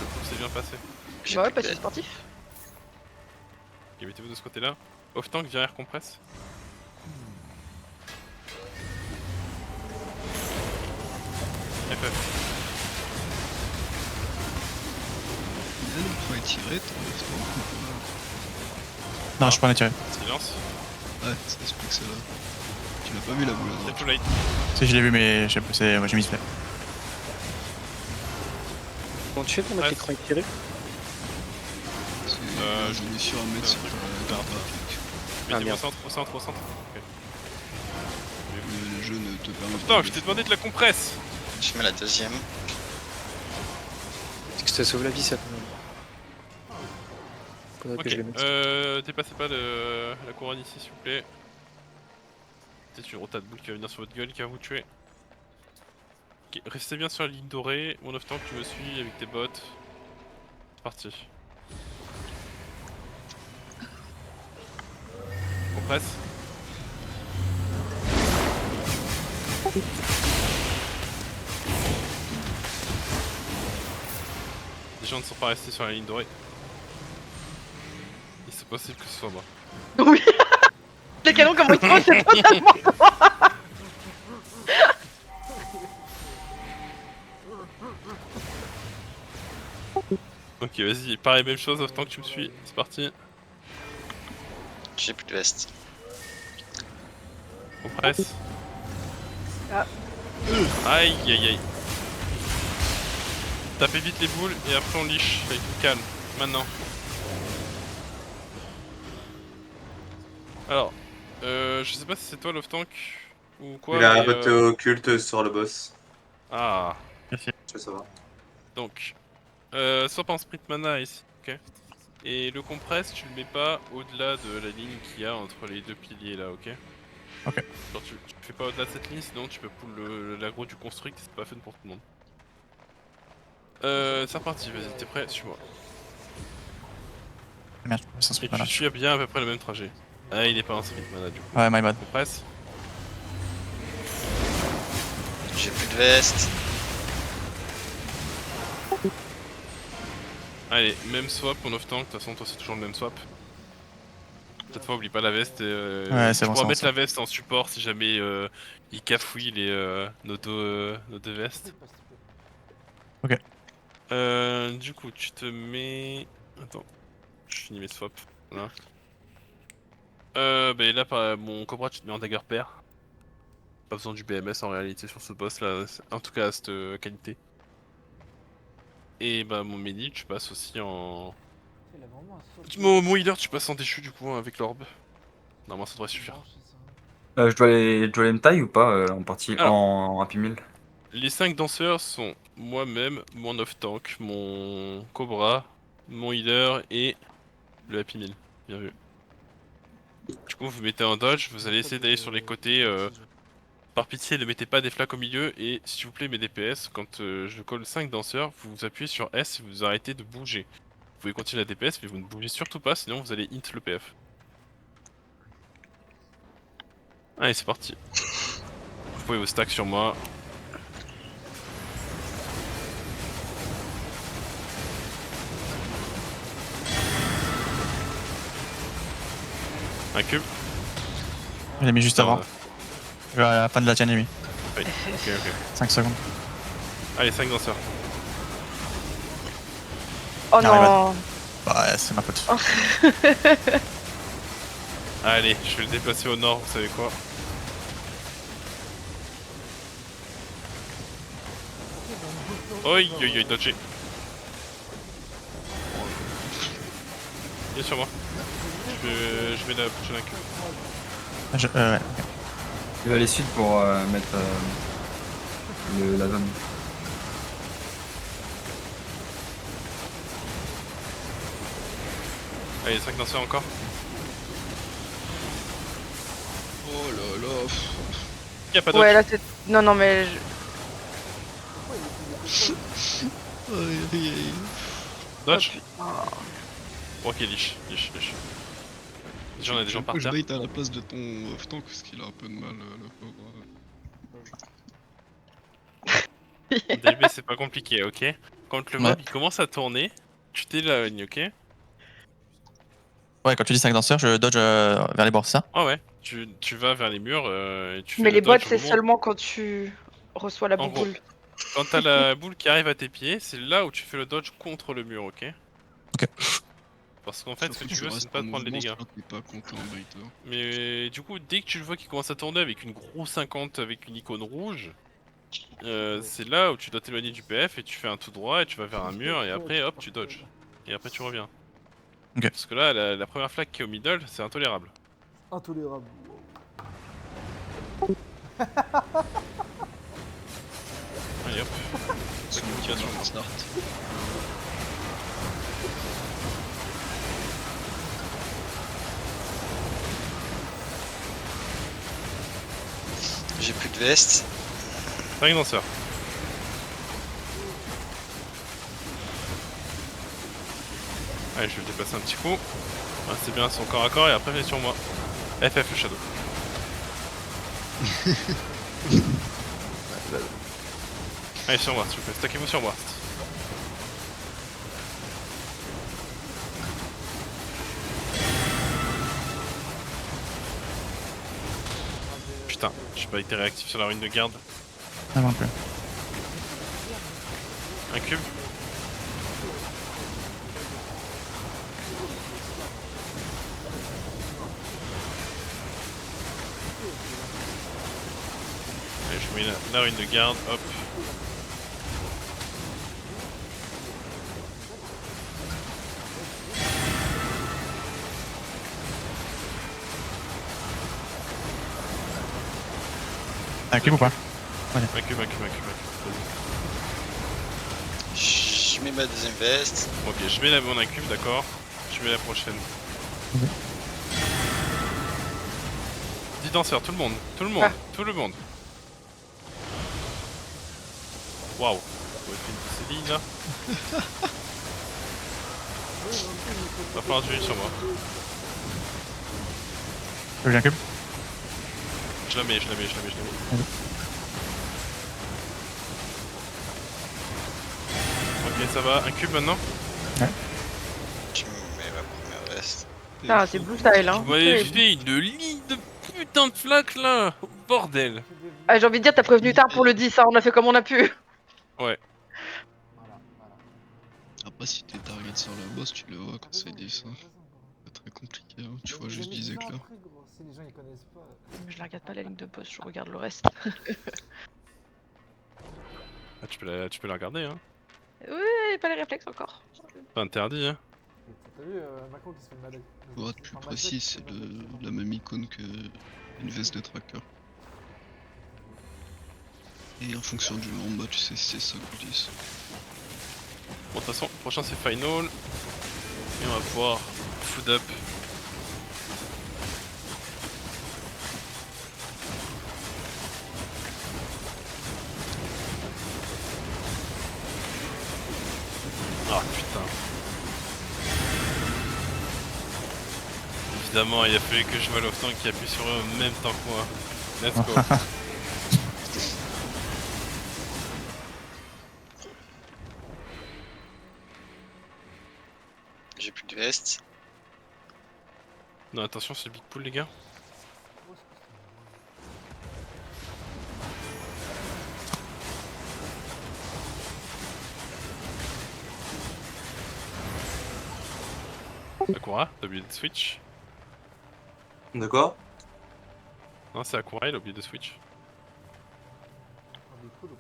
E: Le coup s'est bien passé.
H: J'ai
D: Bah ouais,
H: plus de
D: parce que c'est
H: veste.
D: sportif.
E: Ok, mettez-vous de ce côté-là. Off-tank, via air compresse. FF.
A: Il faut étirer ton left-hand.
I: Non, je peux en étirer.
E: Silence.
A: Ouais, ça explique que c'est là. Tu l'as pas vu la boule à
E: C'est
A: droite.
E: too late.
I: Si, je l'ai vu, mais moi j'ai mis ce
K: Comment tu fais pour mettre
E: Ouais.
K: l'écran éclairé?
A: J'en ai sur à mettre sur ta carte graphique.
E: Mettez-vous
K: merde.
E: au centre. Ok.
A: le jeu ne te permet
E: Putain,
A: pas
E: je
A: de
E: t'ai
A: le
E: demandé de la compresse.
H: Je mets la deuxième.
K: Est-ce que ça sauve la vie, ça, quand même? Faudrait que
E: Ok,
K: je le mette.
E: dépassez pas la couronne ici, s'il vous plaît. C'est une rota de boule qui va venir sur votre gueule, qui va vous tuer. Ok, restez bien sur la ligne dorée. Mon off tank, tu me suis avec tes bottes. C'est parti. Compresse. Les gens ne sont pas restés sur la ligne dorée. Et c'est possible que ce soit moi.
D: Oui. Les canons, comment ils sont, c'est totalement toi.
E: Ok, vas-y, pareil, même chose, autant que tu me suis. C'est parti.
H: J'ai plus de veste.
E: Compresse.
D: Ah.
E: Aïe aïe aïe. Tapez vite les boules et après on liche avec du calme. Maintenant. Alors, je sais pas si c'est toi l'off-tank ou quoi.
C: Il a
E: mais,
C: voté occulte sur le boss.
E: Ah,
C: Je veux savoir.
E: donc. Soit en sprint mana ici, ok. Et le compresse, tu le mets pas au-delà de la ligne qu'il y a entre les deux piliers là, ok.
I: Ok.
E: Genre tu fais pas au-delà de cette ligne, sinon tu peux pull l'aggro du construct, c'est pas fun pour tout le monde. C'est reparti, vas-y, t'es prêt? Suis-moi.
I: Merde, ça se
E: Et
I: fait pas
E: tu suis bien à peu près le même trajet. Ah, il est pas en sprint mana du coup.
I: Ouais, my bad.
E: Compresse.
H: J'ai plus de veste.
E: Allez, même swap, mon off tank, de toute façon toi c'est toujours le même swap. Cette fois oublie pas la veste et
I: Ouais, c'est
E: tu
I: bon,
E: pourras
I: c'est
E: mettre
I: bon,
E: la veste en support si jamais il cafouille nos deux vestes.
I: Ok.
E: Du coup tu te mets... Attends, je finis mes swaps. Voilà. Bah là par mon Cobra tu te mets en dagger pair. Pas besoin du BMS en réalité sur ce boss là, en tout cas à cette qualité. Et bah mon mini tu passes aussi en...
J: Il a vraiment un saut.
E: Mon healer tu passes en déchu du coup avec l'orbe. Normalement ça devrait suffire.
F: Je dois les me taille ou pas en partie
E: Alors.
F: en Happy Meal?
E: Les 5 danseurs sont moi-même, mon off-tank, mon Cobra, mon healer et le Happy Meal. Bien vu. Du coup, vous mettez en dodge, vous allez essayer d'aller sur les côtés. Par pitié, ne mettez pas des flaques au milieu et s'il vous plaît, mes DPS, quand je colle 5 danseurs, vous appuyez sur S et vous arrêtez de bouger. Vous pouvez continuer la DPS, mais vous ne bougez surtout pas, sinon vous allez int le PF. Allez, c'est parti. Vous pouvez vous stack sur moi. Un cube.
I: Il a mis juste avant. À la fin de la tienne, lui.
E: Oui, ok.
I: 5 secondes.
E: Allez, 5 danseurs.
D: Oh
I: Ah,
D: non.
I: Bah, ouais, c'est ma faute.
E: Allez, je vais le déplacer au nord, vous savez quoi. Oi, dodgé. Viens sur moi. Je vais la prochaine queue.
I: Ouais.
F: Je vais aller sud pour mettre la zone.
E: Allez, 5 danseurs encore.
A: Oh là là.
E: Y'a pas de
D: Ouais, là c'est. Non, non, mais.
A: Aïe, aïe, aïe.
E: dodge.
D: Oh,
E: Ok, liche. Déjà, on a des gens par
A: Je
E: terre.
A: bait à la place de ton off-tank parce qu'il a un peu de mal, le pauvre.
E: DB, c'est pas compliqué, ok. Quand le mob
I: Ouais.
E: il commence à tourner, tu t'éloignes, ok.
I: Ouais, quand tu dis 5 danseurs, je dodge vers les bords, c'est ça?
E: Ah ouais, tu vas vers les murs et tu fais
D: mais
E: le
D: les bots,
E: dodge au
D: c'est
E: moment-
D: seulement quand tu reçois la
E: En gros.
D: boule.
E: Quand t'as la boule qui arrive à tes pieds, c'est là où tu fais le dodge contre le mur, ok.
I: Ok.
E: Parce qu'en fait, ce que tu veux, c'est
A: restes
E: ne pas
A: en
E: te prendre les
A: mouvement,
E: dégâts.
A: je crois que t'es pas compté en baiter.
E: Mais du coup, dès que tu le vois qui commence à tourner avec une grosse 50 avec une icône rouge, c'est là où tu dois t'éloigner du PF et tu fais un tout droit et tu vas vers un mur et après hop tu dodges. Et après tu reviens.
I: Ok.
E: Parce que là, la première flaque qui est au middle, c'est intolérable.
J: Intolérable.
E: Allez hop. Communication.
A: Start.
H: J'ai plus de veste.
E: Cinq danseurs. Allez, je vais le déplacer un petit coup. Restez bien son corps à corps et après venez sur moi. FF le shadow. Allez sur moi s'il vous plaît, stackez-vous sur moi. Putain, j'ai pas été réactif sur la rune de garde.
I: Ah non plus.
E: Un cube. Allez, je mets la rune de garde, hop.
I: Un cube ou pas?
E: Un cube. Vas-y.
H: Je mets ma deuxième veste.
E: Ok, je mets mon incube, d'accord. Je mets la prochaine. 10 danseurs, tout le monde. Tout le monde. Waouh. On va faire une Céline là. Va falloir tuer sur moi.
I: J'ai un cube.
E: Je la mets. Ok, ça va. Un cube maintenant.
H: Je mets ma première veste.
D: Ah, c'est blue style, hein.
E: Vous m'avez fait une ligne de putain de flaque là. Bordel.
D: Ah, j'ai envie de dire, t'as prévenu tard pour le 10, hein. On a fait comme on a pu.
E: Ouais.
J: Voilà.
A: Après, si t'es target sur le boss, tu le vois quand c'est 10. Hein. C'est très compliqué, hein. Tu vois juste 10 éclats.
J: Si les gens ils connaissent pas.
D: Je la regarde pas la ligne de boss, je regarde le reste.
E: Ah, tu peux la regarder, hein.
D: Oui, pas les réflexes encore.
E: Pas interdit, hein.
J: T'as vu Macron qui se fait une madec.
A: Pour être plus précis, c'est la même icône que une veste de tracker. Et en fonction du nom, bah tu sais si c'est 5 ou 10.
E: Bon, de toute façon, prochain c'est final. Et on va pouvoir food up. Ah putain. Évidemment, il a fallu que je vois l'Oftan qui appuie sur eux en même temps que moi. Let's go.
H: J'ai plus de veste.
E: Non, attention, c'est le big pool, les gars. Akura, t'as oublié de switch?
C: De quoi?
E: Non, c'est Akura, il a oublié de switch.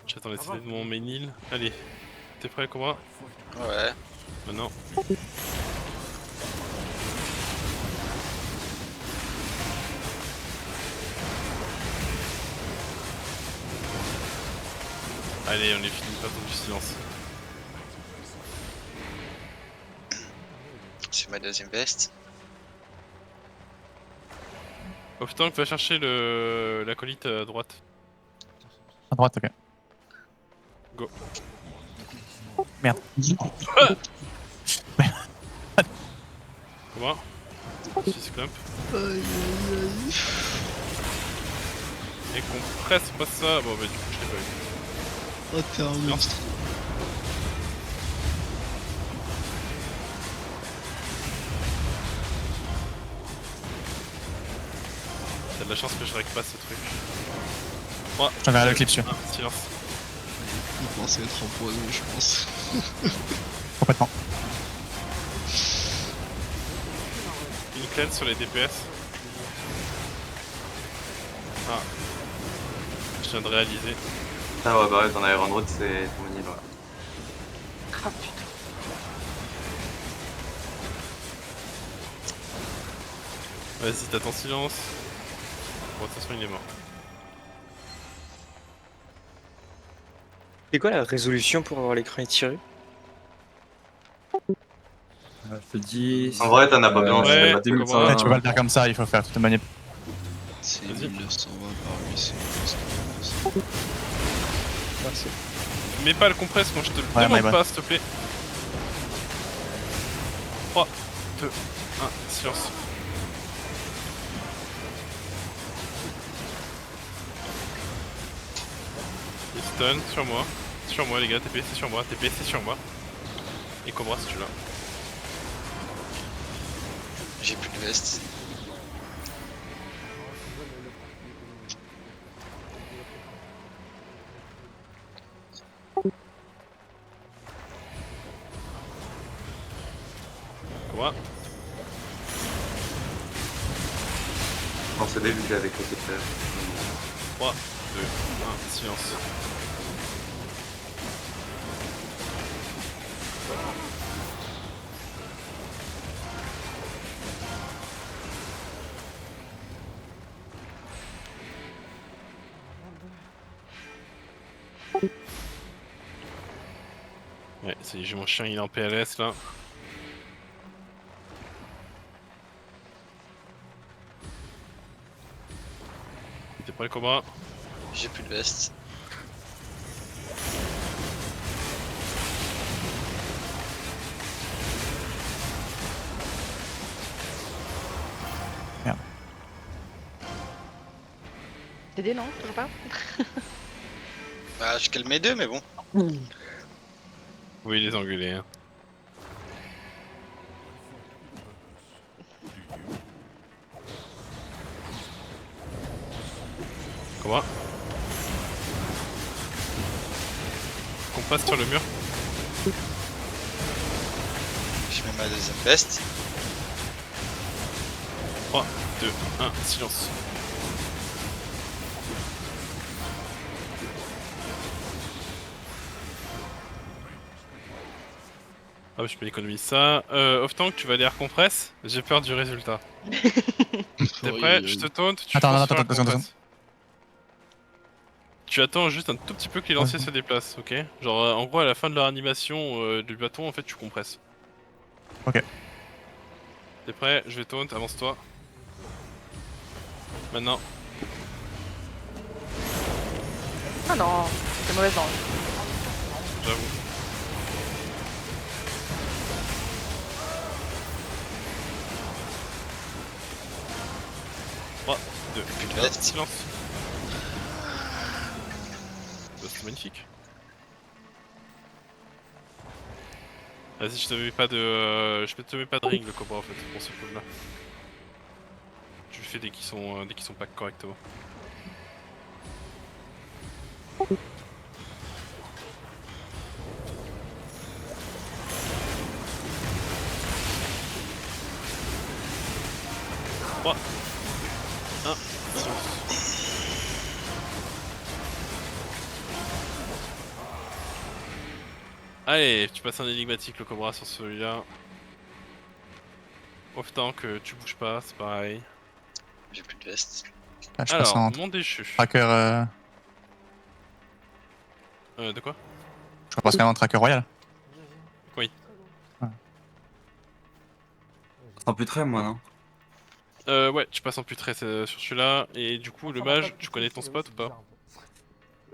E: J'attends les CD de mon main heal. Allez, t'es prêt, Akura?
H: Ouais.
E: Maintenant. Allez, on est fini, pas du silence.
H: C'est ma deuxième veste.
E: Oh putain, va chercher l'acolyte à droite.
I: À droite, ok.
E: Go.
I: Merde.
E: Comment? 6 clump. Et qu'on presse pas ça. Bon, bah du coup, je l'ai pas eu.
A: Oh, t'es un monstre.
E: T'as de la chance que je règle pas ce truc. Oh,
I: Je t'enverrai le clip sur.
E: Ah, silence.
A: Il pensait être empoisonné, je pense.
I: Complètement.
E: Une cleanse sur les DPS. Ah. Je viens de réaliser.
C: Ah ouais, bah ouais, dans Iron Road, c'est ton mini, ouais.
D: Ah putain.
E: Vas-y, t'as ton silence. Bon, de toute façon, il est mort.
K: C'est quoi la résolution pour avoir l'écran étiré?
F: Je te dis.
C: En vrai, t'en as pas besoin,
E: ouais,
C: c'est pas
F: 2100.
E: comment-
I: Ouais, tu peux pas le faire comme ça, il faut faire toute une manip.
A: C'est
E: Vas-y.
A: 1920 par 800.
K: Merci.
E: Mets pas le compresse quand je te le
I: Ouais, my
E: demande
I: bad.
E: pas, s'il te plaît. 3, 2, 1, silence. Il stun sur moi. Sur moi les gars, TP c'est sur moi, TP c'est sur moi. Et Cobra si tu l'as.
H: J'ai plus de veste.
E: Cobra.
C: Bon, c'est début avec le TPR.
E: 3, 2, 1, silence. Ouais, ça y est, j'ai mon chien, il est en PLS là. T'es prêt, Cobra?
H: J'ai plus de veste.
D: TD non, toujours pas.
H: Bah, je calme mes deux, mais bon.
E: Oui, les engueulés. Hein. Comment? Qu'on passe sur le mur.
H: Je mets ma deuxième veste.
E: 3, 2, 1, silence. Ah, je peux économiser ça. Off-tank, tu vas aller air compresse. J'ai peur du résultat. T'es prêt? Je te taunt. Tu
I: Attends,
E: fonces
I: attends,
E: sur air
I: attends,
E: compresse. Tu attends juste un tout petit peu que les lanciers
I: Ouais.
E: se déplacent, ok? Genre, en gros, à la fin de leur animation du bâton, en fait, tu compresses.
I: Ok.
E: T'es prêt? Je vais taunt, avance-toi. Maintenant.
D: Ah non, c'est mauvaise langue.
E: J'avoue.
H: Plus de veste.
E: Silence. C'est magnifique. Vas-y, je te mets pas de, je te mets pas de ring le Cobra en fait pour ce coup là. Tu le fais dès qu'ils sont pas correctement. Trois, un, allez, tu passes un énigmatique le Cobra sur celui-là. Autant que tu bouges pas, c'est pareil.
H: J'ai plus de veste.
I: Là, je passe
E: Alors,
I: en
E: mon déchu.
I: tracker.
E: De quoi?
I: Je repasse quand même en tracker royal.
E: Oui.
I: Ouais.
F: Sans plus très, moi, non?
E: Ouais, tu passes en putré sur celui-là. Et du coup, le mage, tu connais ton spot ou pas?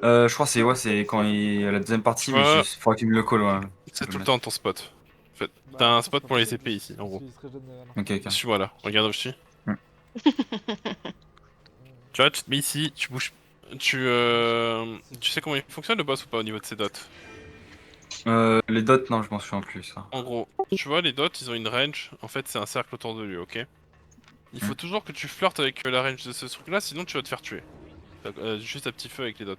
F: Je crois que c'est quand il y a la deuxième partie, mais
E: Ouais.
F: il faudra qu'il me le colle, ouais.
E: C'est tout le temps ton spot. En fait, t'as un spot pour les épées ici, en gros.
F: Ok, ok.
E: Suis-moi là, regarde où je suis.
F: Hmm.
E: Tu vois, tu te mets ici, tu bouges. Tu sais comment il fonctionne le boss ou pas au niveau de ses dots?
F: Les dots, non, je m'en souviens plus, ça.
E: En gros, tu vois, les dots, ils ont une range. En fait, c'est un cercle autour de lui, ok? Il faut toujours que tu flirtes avec la range de ce truc-là, sinon tu vas te faire tuer. Juste à petit feu avec les dots.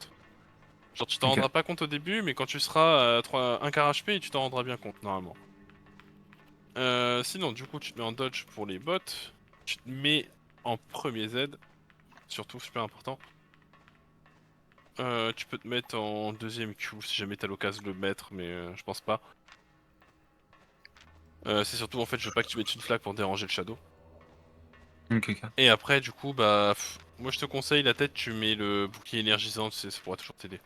E: Genre, tu t'en
F: Ok.
E: rendras pas compte au début, mais quand tu seras à 1 quart HP, tu t'en rendras bien compte, normalement. Sinon, du coup, tu te mets en dodge pour les bots. Tu te mets en premier Z. Surtout, super important. Tu peux te mettre en deuxième Q si jamais t'as l'occasion de le mettre, mais je pense pas. C'est surtout en fait, je veux pas que tu mettes une flag pour déranger le shadow.
F: Ok, ok.
E: Et après, du coup, bah, moi je te conseille la tête, tu mets le bouclier énergisant, ça pourra toujours t'aider.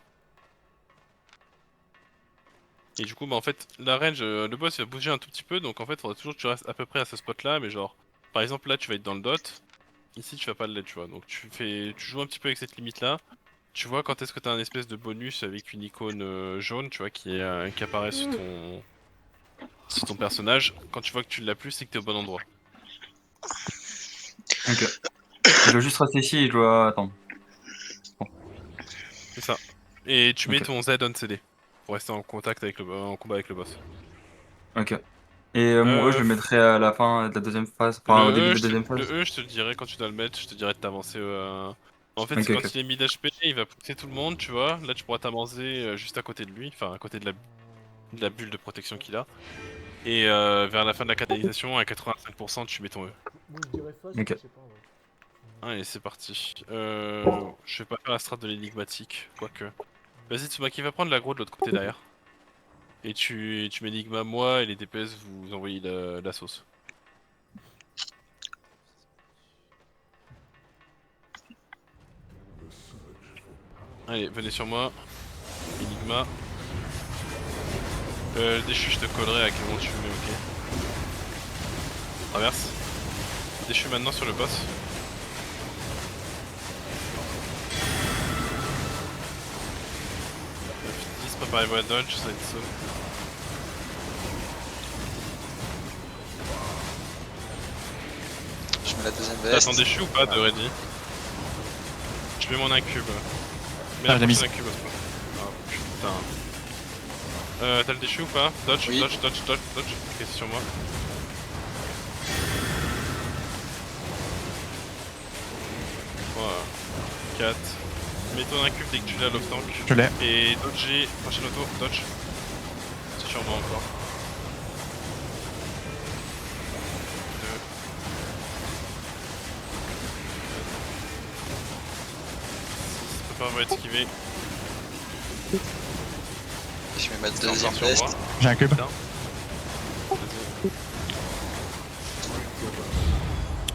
E: Et du coup, bah en fait, la range, le boss il va bouger un tout petit peu, donc en fait, faudra toujours que tu restes à peu près à ce spot là, mais genre, par exemple, là tu vas être dans le dot, ici tu vas pas l'être, tu vois. Donc tu joues un petit peu avec cette limite là. Tu vois quand est-ce que t'as un espèce de bonus avec une icône jaune, tu vois, qui apparaît sur ton personnage. Quand tu vois que tu l'as plus, c'est que t'es au bon endroit.
F: Ok. Je dois juste rester ici et je dois attendre.
E: C'est ça. Et tu mets
F: Ok.
E: ton Z on CD pour rester en contact avec en combat avec le boss.
F: Ok. Et mon E, je le mettrai à la fin de la deuxième phase, enfin au début de la deuxième phase.
E: Le E, je te le dirai quand tu dois le mettre, je te dirai de t'avancer. En fait,
F: Ok,
E: c'est quand
F: ok.
E: il est mid HP, il va pousser tout le monde, tu vois. Là, tu pourras t'avancer juste à côté de lui, enfin à côté de la bulle de protection qu'il a. Et vers la fin de la canalisation, à 85%, tu mets ton E.
J: Moi je dirais face,
F: Ok.
J: mais je sais pas. Ouais.
E: Allez, c'est parti. Je vais pas faire la strat de l'énigmatique, quoique. Vas-y, Tsumaki va prendre l'aggro de l'autre côté derrière. Et tu mets Enigma, moi et les DPS, vous envoyez la sauce. Allez, venez sur moi. Enigma. Le déchu, je te collerai à quel moment tu veux, ok. Traverse. Déchu maintenant sur le boss. F10, préparez-vous à dodge, ça va être ça.
H: Je mets la deuxième veste.
E: T'attends déchu ou pas de ready? Je mets mon incube. Mets la
I: j'ai mis.
E: prochaine incube. Oh putain. T'as le déchu ou pas? Dodge,
H: Oui.
E: dodge, dodge, dodge, dodge. Ok, c'est sur moi. Voilà. 4. Mets ton incube dès que tu l'as l'off tank.
I: Je l'ai.
E: Et dodger, prochaine auto, dodge. C'est sur moi encore. 2. Prépare-moi à être esquivé.
H: Je mets ma
E: C'est encore
H: deuxième
E: sur
H: veste.
E: moi.
I: J'ai un cube.
E: Putain.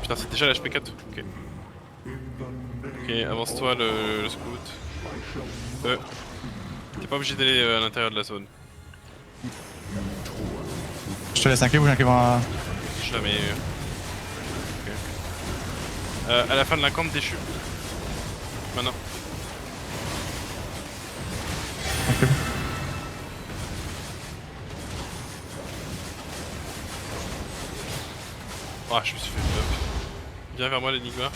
E: Putain, c'est déjà l'HP 4. Ok. Ok, avance-toi le scout. T'es pas obligé d'aller à l'intérieur de la zone.
I: Je te laisse un cube ou j'ai un cube en.
E: Je la mets. Ok. À la fin de l'incante, déchu. Maintenant.
I: Un cube.
E: Ah, je me suis fait flop. Viens vers moi, l'énigma.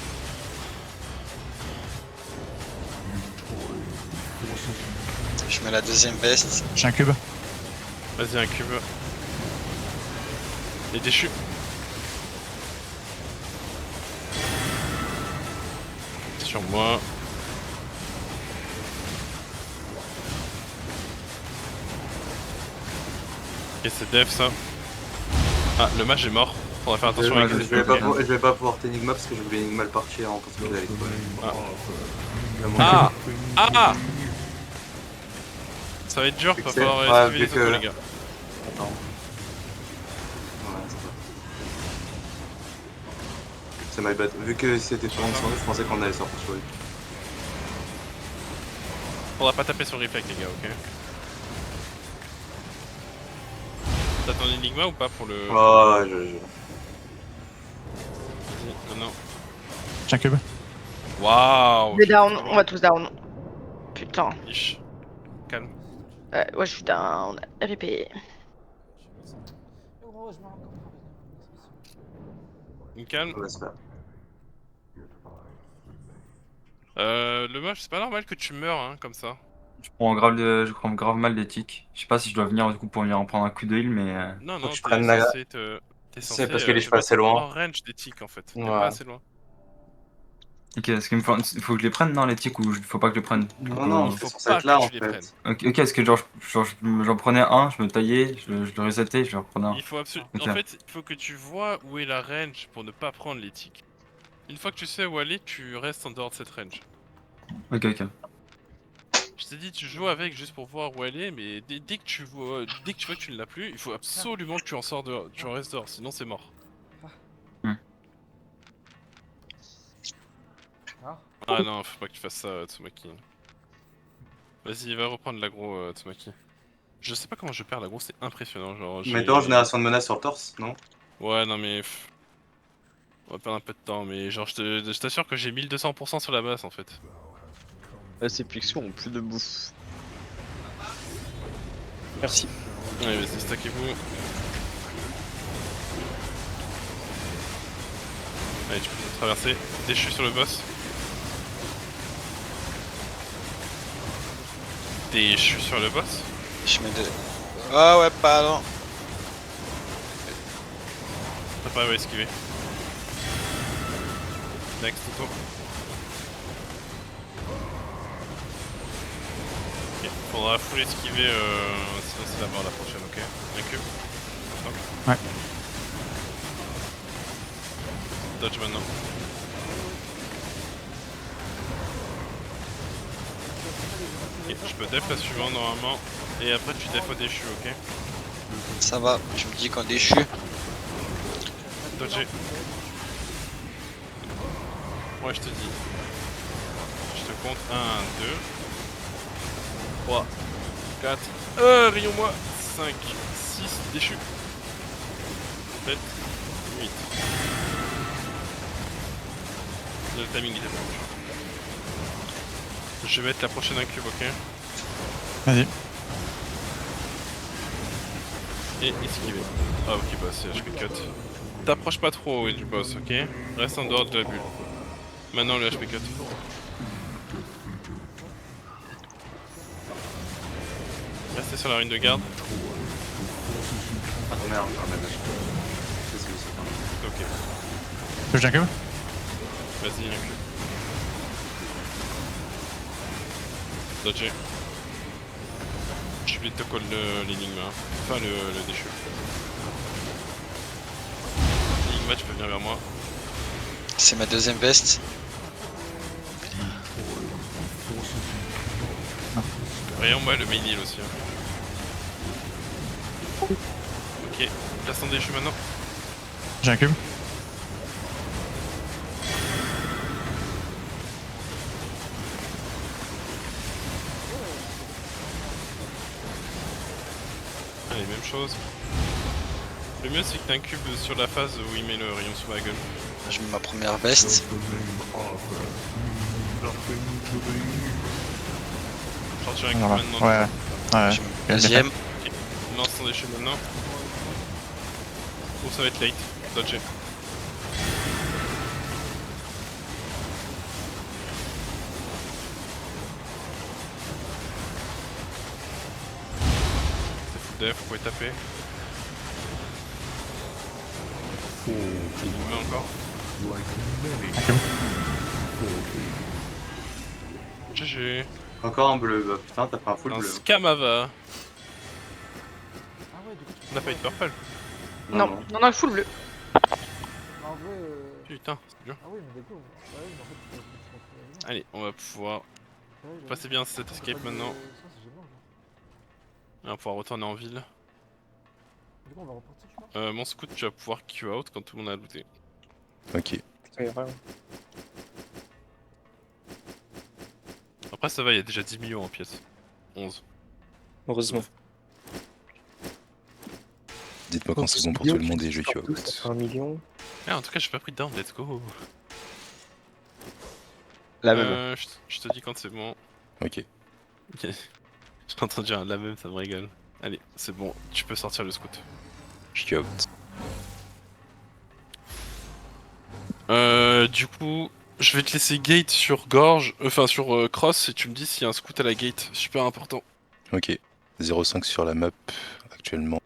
H: Je mets la deuxième veste.
I: J'ai un cube.
E: Vas-y, un cube. Et déchu. Sur moi. Ok, c'est def ça. Ah, le mage est mort. Faudra faire attention avec les
C: Je vais pas pouvoir t'énigma parce que je voulais énigma le partir en pensant qu'il allait trouver.
E: Ah. Ah. Ça va être dur, va
C: C'est-
E: falloir
C: ouais,
E: esquiver
C: vu
E: les autos,
C: que-
E: les gars.
C: Attends. Ouais, c'est my bad. Vu que c'était sur en je pensais qu'on allait sortir sur lui.
E: Faudra pas taper sur le reflect, les gars, ok? T'as ton énigma ou pas pour le.
C: Oh,
E: Vas-y, non.
I: J'ai un cube.
E: Waouh!
D: On est down, on va tous down. Putain.
E: Ish. Calme.
D: Ouais, je suis down. RIP.
J: Et gros, je m'en encore.
E: Une calme.
C: on va se faire.
E: Le moche, c'est pas normal que tu meurs, hein, comme ça.
F: Je prends grave mal des tics. Je sais pas si je dois venir du coup pour venir en prendre un coup de heal, mais.
E: Non,
C: Faut
E: non,
C: que je
E: t'es
C: prenne la-
E: censé te. T'es
C: C'est
E: censé.
C: parce que les
E: te
C: cheveux assez
E: mettre
C: loin.
E: hors range des tics en fait. T'es
C: Ouais.
E: pas assez loin.
F: Ok, est-ce qu'il faut que je les prenne dans les tics ou faut pas que je les prenne?
C: Non, non,
E: Il
C: c'est
E: faut
C: censé
E: pas
C: être là
E: que
C: en
E: tu les
C: fait.
E: prennes.
F: Ok, est-ce que j'en prenais un, je me taillais, je le resetais, je le reprenais un.
E: Il faut absolument.
F: Ok.
E: En fait, il faut que tu vois où est la range pour ne pas prendre les tics. Une fois que tu sais où aller, tu restes en dehors de cette range.
F: Ok, ok.
E: Je t'ai dit, tu joues avec juste pour voir où elle est, mais dès que tu vois que tu ne l'as plus, il faut absolument que tu en sors dehors, tu en restes dehors, sinon c'est mort.
J: Ah.
E: Ah non, faut pas que tu fasses ça, Tsumaki. Vas-y, va reprendre l'aggro, Tsumaki. Je sais pas comment je perds la grosse, c'est impressionnant. Genre,
C: Mais toi en génération de menace sur le torse, non?
E: Ouais, non mais. On va perdre un peu de temps, mais genre, je t'assure que j'ai 1200% sur la base en fait.
G: Là, ces pixels ont plus de bouffe.
K: Merci.
E: Allez, vas-y, stackez-vous. Allez, tu peux traverser. Déchu sur le boss. Déchu sur le boss.
H: Je mets de... Ah ouais, pardon.
E: T'as pas à esquiver. Next, tour. Ok, faudra full esquiver, sinon c'est la mort la prochaine, ok? Un cube. Hop.
I: Ouais.
E: Dodge maintenant. Ok, je peux def la suivante normalement, et après tu def au déchu, ok?
H: Ça va, je me dis qu'en déchu.
E: Dodger. Ouais, je te dis. Je te compte 1, 2, 3, 4, rayon-moi, 5, 6, déchu. 7, 8. Le timing il est bon. Je vais mettre la prochaine incube, ok?
I: Vas-y.
E: Et esquiver. Ah ok, bah c'est HP cut. T'approches pas trop du boss, ok? Reste en dehors de la bulle. Maintenant le HP cut. Restez sur la ligne de garde.
C: Ah merde, je vais remettre la
E: Ok,
I: Touche d'un cube.
E: vas-y, incube. Dodger. J'ai oublié de te call l'énigme, hein. Enfin le déchu. Enigma, tu peux venir vers moi.
H: C'est ma deuxième veste.
E: Rayon, moi le main heal aussi. Hein. Ok, place ton déchu maintenant.
I: J'ai un cube.
E: Allez, même chose. Le mieux c'est que t'as un cube sur la phase où il met le rayon sous la gueule.
H: Je mets ma première veste.
E: Sortir un cube
I: Voilà.
E: maintenant.
I: Ouais. Ouais.
H: Je mets ma deuxième.
E: Ok, lance ton déchet maintenant. Oh, ça va être late. Dodger. C'est full def, vous pouvez taper. Mais encore. GG.
C: Encore un bleu, bah putain, t'as pris un full
E: Un
C: bleu.
E: Scamava.
J: Ah ouais, du coup, tu
E: On a pas eu de purple.
D: Non, non, full bleu.
J: En vrai.
E: Putain, c'est dur.
J: Ah oui, mais du coup. Ouais, mais en fait, tu peux
E: Allez, on va pouvoir passer bien cette escape maintenant.
J: Ça, c'est gênant, genre.
E: Et on va pouvoir retourner en ville.
J: Du coup, on va repartir, je pense.
E: Mon scout, tu vas pouvoir queue out quand tout le monde a looté.
B: Ok.
E: Après, ça va, il y a déjà 10 millions en pièces. 11.
K: Heureusement.
B: Dites-moi quand c'est bon pour tout le monde et je suis out.
K: Ça fait 1 million.
E: Ah, en tout cas, j'ai pas pris de down, let's go.
G: La même.
E: Je te dis quand c'est bon.
B: Ok.
E: J'ai entendu un la même, ça me régale. Allez, c'est bon, tu peux sortir le scout.
B: Je suis out.
E: Du coup, je vais te laisser gate sur gorge, enfin sur cross, et tu me dis s'il y a un scout à la gate, super important.
B: Ok. 0,5 sur la map actuellement.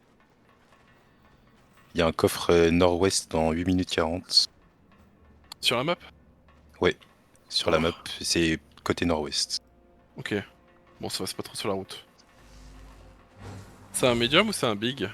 B: Il y a un coffre nord-ouest dans 8 minutes 40.
E: Sur la map?
B: Sur la map, c'est côté nord-ouest.
E: Ok. Bon, ça va, c'est pas trop sur la route. C'est un medium ou c'est un big?